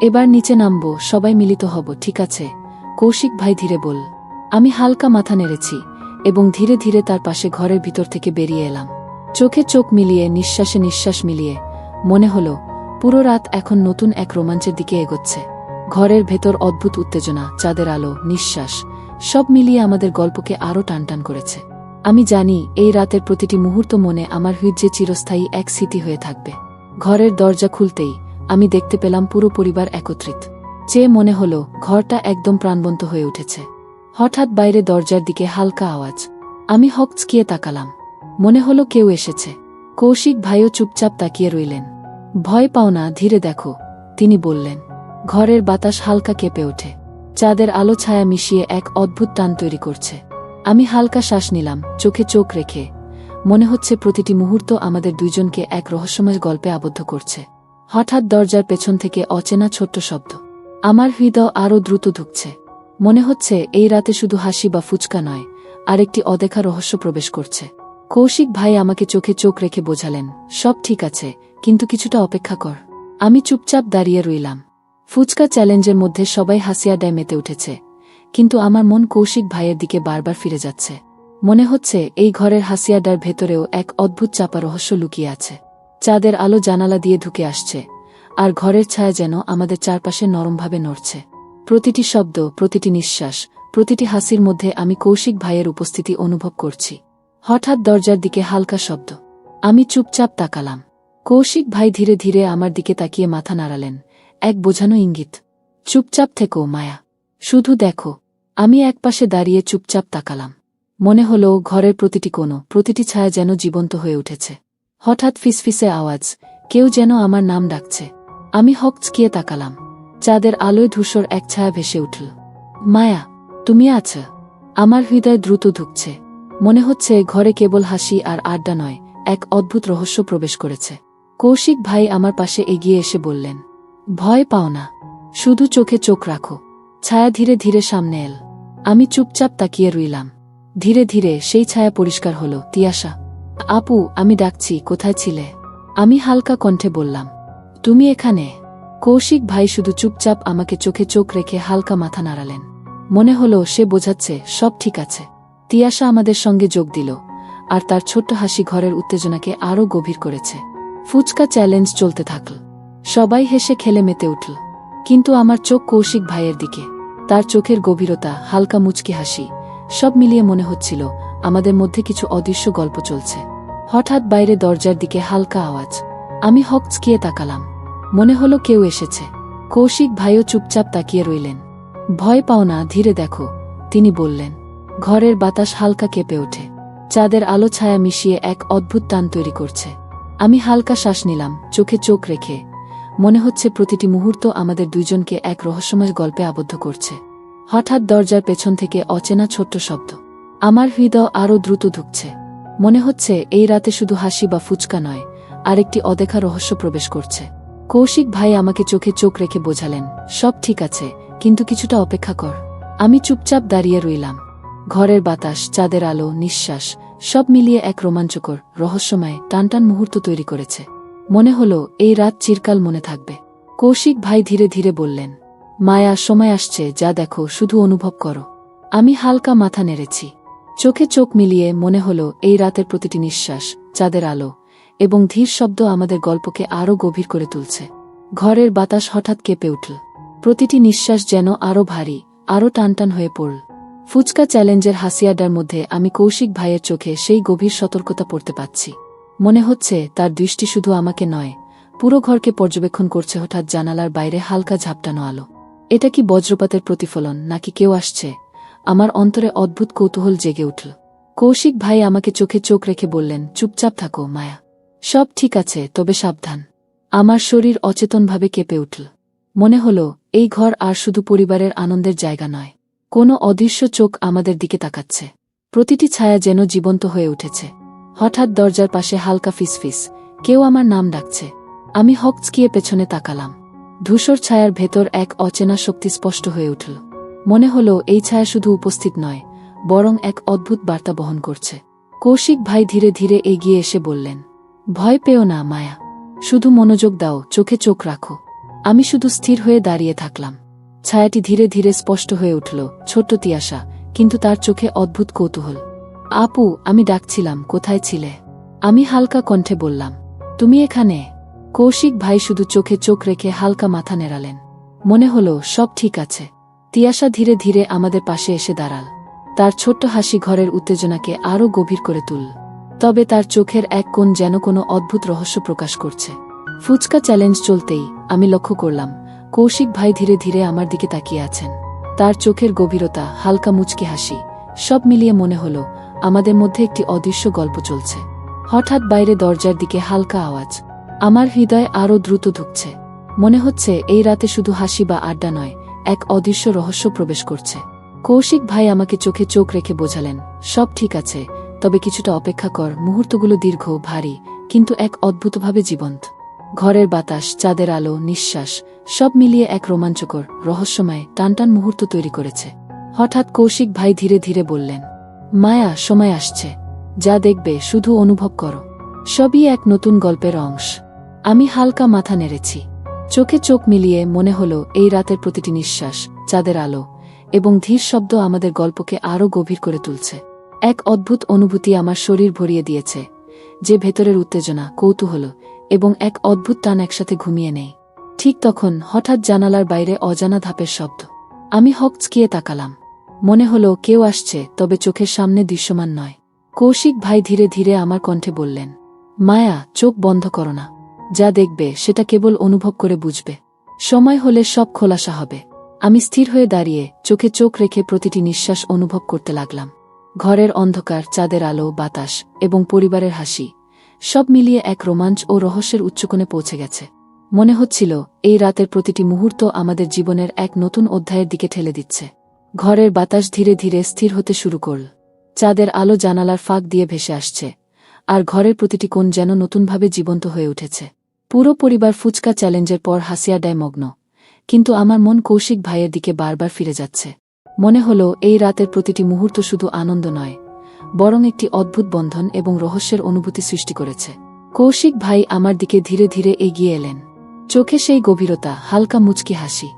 এবার নিচে নামব, সবাই মিলিত হব, ঠিক আছে? কৌশিক ভাই ধীরে বল। আমি হালকা মাথা নেড়েছি এবং ধীরে ধীরে তার পাশে ঘরের ভিতর থেকে বেরিয়ে এলাম। চোখে চোখ মিলিয়ে, নিঃশ্বাসে নিঃশ্বাস মিলিয়ে মনে হলো পুরো রাত এখন নতুন এক রোমাঞ্চের দিকে এগোচ্ছে। ঘরের ভেতর অদ্ভুত উত্তেজনা, চাঁদের আলো, নিঃশ্বাস, সব মিলিয়ে আমাদের গল্পকে আরও টানটান করেছে। আমি জানি এই রাতের প্রতিটি মুহূর্ত মনে আমার হৃদয়ে চিরস্থায়ী এক স্মৃতি হয়ে থাকবে। ঘরের দরজা খুলতেই আমি দেখতে পেলাম পুরো পরিবার একত্রিত। চেয়ে মনে হলো ঘরটা একদম প্রাণবন্ত হয়ে উঠেছে। হঠাৎ বাইরে দরজার দিকে হালকা আওয়াজ। আমি হকচকিয়ে তাকালাম। মনে হলো কেউ এসেছে। কৌশিক ভাইও চুপচাপ তাকিয়ে রইলেন। ভয় পাও না, ধীরে দেখো, তিনি বললেন। ঘরের বাতাস হালকা কেঁপে ওঠে। চাঁদের আলো ছায়া মিশিয়ে এক অদ্ভুত টান তৈরি করছে। আমি হালকা শ্বাস নিলাম, চোখে চোখ রেখে। মনে হচ্ছে প্রতিটি মুহূর্ত আমাদের দুইজনকে এক রহস্যময় গল্পে আবদ্ধ করছে। হঠাৎ দরজার পেছন থেকে অচেনা ছোট্ট শব্দ। আমার হৃদয় আরও দ্রুত ধুকছে। মনে হচ্ছে এই রাতে শুধু হাসি বা ফুচকা নয়, আরেকটি অদেখা রহস্য প্রবেশ করছে। কৌশিক ভাই আমাকে চোখে চোখ রেখে বোঝালেন, সব ঠিক আছে, কিন্তু কিছুটা অপেক্ষা কর। আমি চুপচাপ দাঁড়িয়ে রইলাম। ফুচকা চ্যালেঞ্জের মধ্যে সবাই হাসি আড্ডায় মেতে উঠেছে, কিন্তু আমার মন কৌশিক ভাইয়ের দিকে বারবার ফিরে যাচ্ছে। মনে হচ্ছে এই ঘরের হাসি আড্ডার ভেতরেও এক অদ্ভুত চাপা রহস্য লুকিয়ে আছে। চাঁদের আলো জানালা দিয়ে ঢুকে আসছে, আর ঘরের ছায়া যেন আমাদের চারপাশে নরমভাবে নড়ছে। প্রতিটি শব্দ, প্রতিটি নিঃশ্বাস, প্রতিটি হাসির মধ্যে আমি কৌশিক ভাইয়ের উপস্থিতি অনুভব করছি। হঠাৎ দরজার দিকে হালকা শব্দ। আমি চুপচাপ তাকালাম। কৌশিক ভাই ধীরে ধীরে আমার দিকে তাকিয়ে মাথা নাড়ালেন, এক বোঝানো ইঙ্গিত। চুপচাপ থেকো মায়া, শুধু দেখো। আমি একপাশে দাঁড়িয়ে চুপচাপ তাকালাম। মনে হলো ঘরের প্রতিটি কোণ, প্রতিটি ছায়া যেন জীবন্ত হয়ে উঠেছে। হঠাৎ ফিসফিসে আওয়াজ, কেউ যেন আমার নাম ডাকছে। আমি হকচকিয়ে তাকালাম। চাঁদের আলোয় ধূসর এক ছায়া ভেসে উঠল। মায়া, তুমি আছো? আমার হৃদয় দ্রুত ধুকছে। মনে হচ্ছে ঘরে কেবল হাসি আর আড্ডা নয়, এক অদ্ভুত রহস্য প্রবেশ করেছে। কৌশিক ভাই আমার পাশে এগিয়ে এসে বললেন, ভয় পাও না, শুধু চোখে চোখ রাখো। ছায়া ধীরে ধীরে সামনে এল। আমি চুপচাপ তাকিয়ে রইলাম। ধীরে ধীরে সেই ছায়া পরিষ্কার হলো। তিয়াশা, আপু, আমি ডাকছি, কোথায় ছিলে? আমি হালকা কণ্ঠে বললাম, তুমি এখানে? কৌশিক ভাই শুধু চুপচাপ আমাকে চোখে চোখ রেখে হালকা মাথা নাড়ালেন। মনে হলো সে বোঝাচ্ছে সব ঠিক আছে। তিয়াশা আমাদের সঙ্গে যোগ দিল, আর তার ছোট্ট হাসি ঘরের উত্তেজনাকে আরও গভীর করেছে। ফুচকা চ্যালেঞ্জ চলতে থাকল। সবাই হেসে খেলে মেতে উঠল, কিন্তু আমার চোখ কৌশিক ভাইয়ের দিকে। তার চোখের গভীরতা, হালকা মুচকি হাসি, সব মিলিয়ে মনে হচ্ছিল আমাদের মধ্যে কিছু অদৃশ্য গল্প চলছে। হঠাৎ বাইরে দরজার দিকে হালকা আওয়াজ। আমি হকচকিয়ে তাকালাম। মনে হলো কেউ এসেছে। কৌশিক ভাইও চুপচাপ তাকিয়ে রইলেন। ভয় পাও না, ধীরে দেখো, তিনি বললেন। ঘরের বাতাস হালকা কেঁপে ওঠে। চাঁদের আলো ছায়া মিশিয়ে এক অদ্ভুত টান তৈরি করছে। আমি হালকা শ্বাস নিলাম, চোখে চোখ রেখে। মনে হচ্ছে প্রতিটি মুহূর্ত আমাদের দুইজনকে এক রহস্যময় গল্পে আবদ্ধ করছে। হঠাৎ দরজার পেছন থেকে অচেনা ছোট্ট শব্দ। আমার হৃদয় আরও দ্রুত ধুকছে। মনে হচ্ছে এই রাতে শুধু হাসি বা ফুচকা নয়, আরেকটি অদেখা রহস্য প্রবেশ করছে। কৌশিক ভাই আমাকে চোখে চোখ রেখে বোঝালেন, সব ঠিক আছে, কিন্তু কিছুটা অপেক্ষা কর। আমি চুপচাপ দাঁড়িয়ে রইলাম। ঘরের বাতাস, চাঁদের আলো, নিঃশ্বাস, সব মিলিয়ে এক রোমাঞ্চকর, রহস্যময়, টানটান মুহূর্ত তৈরি করেছে। মনে হলো এই রাত চিরকাল মনে থাকবে। কৌশিক ভাই ধীরে ধীরে বললেন, মায়া, সময় আসছে, যা দেখো, শুধু অনুভব করো। আমি হালকা মাথা নেড়েছি। চোখে চোখ মিলিয়ে মনে হলো এই রাতের প্রতিটি নিঃশ্বাস, চাঁদের আলো এবং ধীর শব্দ আমাদের গল্পকে আরও গভীর করে তুলছে। ঘরের বাতাস হঠাৎ কেঁপে উঠল। প্রতিটি নিঃশ্বাস যেন আরও ভারী, আরও টানটান হয়ে পড়ল। ফুচকা চ্যালেঞ্জের হাসিয়াডার মধ্যে আমি কৌশিক ভাইয়ের চোখে সেই গভীর সতর্কতা পড়তে পাচ্ছি। মনে হচ্ছে তার দৃষ্টি শুধু আমাকে নয়, পুরো ঘরকে পর্যবেক্ষণ করছে। হঠাৎ জানালার বাইরে হালকা ঝাপটানো আলো। এটা কি বজ্রপাতের প্রতিফলন, নাকি কেউ আসছে? আমার অন্তরে অদ্ভুত কৌতূহল জেগে উঠল। কৌশিক ভাই আমাকে চোখে চোখ রেখে বললেন, চুপচাপ থাকো মায়া, সব ঠিক আছে, তবে সাবধান। আমার শরীর অচেতনভাবে কেঁপে উঠল। মনে হলো এই ঘর আর শুধু পরিবারের আনন্দের জায়গা নয়, কোনো অদৃশ্য চোখ আমাদের দিকে তাকাচ্ছে। প্রতিটি ছায়া যেন জীবন্ত হয়ে উঠেছে। হঠাৎ দরজার পাশে হালকা ফিসফিস, কেউ আমার নাম ডাকছে। আমি হকচকিয়ে পেছনে তাকালাম। ধূসর ছায়ার ভেতর এক অচেনা শক্তি স্পষ্ট হয়ে উঠল। মনে হলো এই ছায়া শুধু উপস্থিত নয়, বরং এক অদ্ভুত বার্তা বহন করছে। কৌশিক ভাই ধীরে ধীরে এগিয়ে এসে বললেন, ভয় পেও না মায়া, শুধু মনোযোগ দাও, চোখে চোখ রাখো। আমি শুধু স্থির হয়ে দাঁড়িয়ে থাকলাম। ছায়াটি ধীরে ধীরে স্পষ্ট হয়ে উঠল, ছোট্ট তিয়াশা, কিন্তু তার চোখে অদ্ভুত কৌতূহল। আপু, আমি ডাকছিলাম, কোথায় ছিলে? আমি হালকা কণ্ঠে বললাম, তুমি এখানে? কৌশিক ভাই শুধু চোখে চোখ রেখে হালকা মাথা নেড়ালেন। মনে হলো সব ঠিক আছে। তিয়াশা ধীরে ধীরে আমাদের পাশে এসে দাঁড়াল। তার ছোট্ট হাসি ঘরের উত্তেজনাকে আরও গভীর করে তুলল। তবে তার চোখের এক কোণ যেন কোনো অদ্ভুত রহস্য প্রকাশ করছে। ফুচকা চ্যালেঞ্জ চলতেই আমি লক্ষ্য করলাম কৌশিক ভাই ধীরে ধীরে আমার দিকে তাকিয়ে আছেন। তার চোখের গভীরতা, হালকা মুচকি হাসি, সব মিলিয়ে মনে হলো আমাদের মধ্যে একটি অদৃশ্য গল্প চলছে। হঠাৎ বাইরে দরজার দিকে হালকা আওয়াজ। আমার হৃদয় আরও দ্রুত ধুকছে। মনে হচ্ছে এই রাতে শুধু হাসি বা আড্ডা নয়, এক অদৃশ্য রহস্য প্রবেশ করছে। কৌশিক ভাই আমাকে চোখে চোখ রেখে বোঝালেন, সব ঠিক আছে, তবে কিছুটা অপেক্ষা কর। মুহূর্তগুলো দীর্ঘ, ভারী, কিন্তু এক অদ্ভুতভাবে জীবন্ত। ঘরের বাতাস, চাঁদের আলো, নিঃশ্বাস, সব মিলিয়ে এক রোমাঞ্চকর, রহস্যময়, টানটান মুহূর্ত তৈরি করেছে। হঠাৎ কৌশিক ভাই ধীরে ধীরে বললেন, মায়া, সময় আসছে, যা দেখবে শুধু অনুভব করো। সবই এক নতুন গল্পের অংশ। আমি হালকা মাথা নেড়েছি। চোখে চোখ মিলিয়ে মনে হলো এই রাতের প্রতিটি নিঃশ্বাস, চাঁদের আলো এবং ধীর শব্দ আমাদের গল্পকে আরও গভীর করে তুলছে। এক অদ্ভুত অনুভূতি আমার শরীর ভরিয়ে দিয়েছে, যে ভেতরের উত্তেজনা, কৌতূহল এবং এক অদ্ভুত টান একসাথে ঘুমিয়ে নেই। ঠিক তখন হঠাৎ জানালার বাইরে অজানা ধাপের শব্দ। আমি হকচকিয়ে তাকালাম। মনে হলো কেউ আসছে, তবে চোখের সামনে দৃশ্যমান নয়। কৌশিক ভাই ধীরে ধীরে আমার কণ্ঠে বললেন, মায়া, চোখ বন্ধ করো না। যা দেখবে সেটা কেবল অনুভব করে বুঝবে। সময় হলে সব খোলাসা হবে। আমি স্থির হয়ে দাঁড়িয়ে চোখে চোখ রেখে প্রতিটি নিঃশ্বাস অনুভব করতে লাগলাম। ঘরের অন্ধকার, চাঁদের আলো, বাতাস এবং পরিবারের হাসি, সব মিলিয়ে এক রোমাঞ্চ ও রহস্যের উচ্চকোণে পৌঁছে গেছে। মনে হচ্ছিল এই রাতের প্রতিটি মুহূর্ত আমাদের জীবনের এক নতুন অধ্যায়ের দিকে ঠেলে দিচ্ছে। ঘরের বাতাস ধীরে ধীরে স্থির হতে শুরু করল। চাঁদের আলো জানালার ফাঁক দিয়ে ভেসে আসছে, আর ঘরের প্রতিটি কোণ যেন নতুনভাবে জীবন্ত হয়ে উঠেছে। পুরো পরিবার ফুচকা চ্যালেঞ্জের পর হাসি আড্ডায় মগ্ন, কিন্তু আমার মন কৌশিক ভাইয়ের দিকে বারবার ফিরে যাচ্ছে। মনে হলো এই রাতের প্রতিটি মুহূর্ত শুধু আনন্দ নয়, বরং একটি অদ্ভুত বন্ধন এবং রহস্যের অনুভূতি সৃষ্টি করেছে। কৌশিক ভাই আমার দিকে ধীরে ধীরে এগিয়ে এলেন। চোখে সেই গভীরতা, হালকা মুচকি হাসি।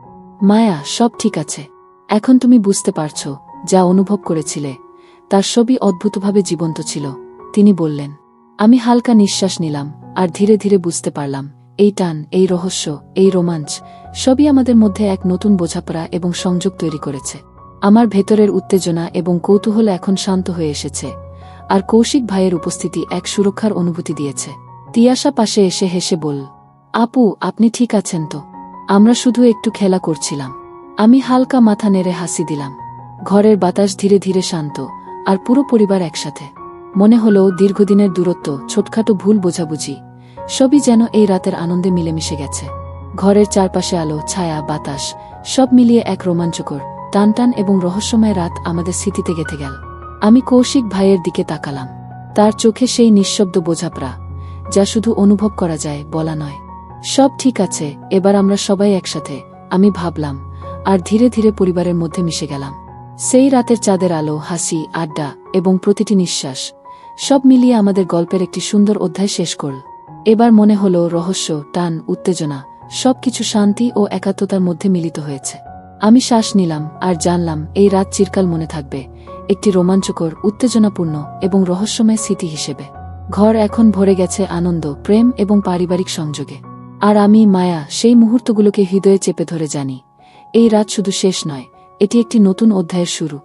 মায়া, সব ঠিক আছে। এখন তুমি বুঝতে পারছ, যা অনুভব করেছিলে তার সবই অদ্ভুতভাবে জীবন্ত ছিল, তিনি বললেন। আমি হালকা নিঃশ্বাস নিলাম, আর ধীরে ধীরে বুঝতে পারলাম এই টান, এই রহস্য, এই রোমাঞ্চ সবই আমাদের মধ্যে এক নতুন বোঝাপড়া এবং সংযোগ তৈরি করেছে। আমার ভেতরের উত্তেজনা এবং কৌতূহল এখন শান্ত হয়ে এসেছে, আর কৌশিক ভাইয়ের উপস্থিতি এক সুরক্ষার অনুভূতি দিয়েছে। তিয়াশা পাশে এসে হেসে বলল, আপু, আপনি ঠিক আছেন তো? আমরা শুধু একটু খেলা করছিলাম। আমি হালকা মাথা নেড়ে হাসি দিলাম। ঘরের বাতাস ধীরে ধীরে শান্ত, আর পুরো পরিবার একসাথে। মনে হলো দীর্ঘদিনের দূরত্ব, ছোটখাটো ভুল বোঝাবুঝি, সবই যেন এই রাতের আনন্দে মিলেমিশে গেছে। ঘরের চারপাশে আলো, ছায়া, বাতাস সব মিলিয়ে এক রোমাঞ্চকর, টানটান এবং রহস্যময় রাত আমাদের স্মৃতিতে গেঁথে গেল। আমি কৌশিক ভাইয়ের দিকে তাকালাম। তার চোখে সেই নিঃশব্দ বোঝাপড়া, যা শুধু অনুভব করা যায়, বলা নয়। সব ঠিক আছে, এবার আমরা সবাই একসাথে, আমি ভাবলাম, আর ধীরে ধীরে পরিবারের মধ্যে মিশে গেলাম। সেই রাতের চাঁদের আলো, হাসি, আড্ডা এবং প্রতিটি নিঃশ্বাস সব মিলিয়ে আমাদের গল্পের একটি সুন্দর অধ্যায় শেষ করল। এবার মনে হলো রহস্য, টান, উত্তেজনা সবকিছু শান্তি ও একাত্মতার মধ্যে মিলিত হয়েছে। আমি শ্বাস নিলাম, আর জানলাম এই রাত চিরকাল মনে থাকবে, একটি রোমাঞ্চকর, উত্তেজনাপূর্ণ এবং রহস্যময় স্মৃতি হিসেবে। ঘর এখন ভরে গেছে আনন্দ, প্রেম এবং পারিবারিক সংযোগে। আর আমি, মায়া, সেই মুহূর্তগুলোকে হৃদয়ে চেপে ধরে জানি, এই রাত শুধু শেষ নয়, এটি একটি নতুন অধ্যায়ের শুরু।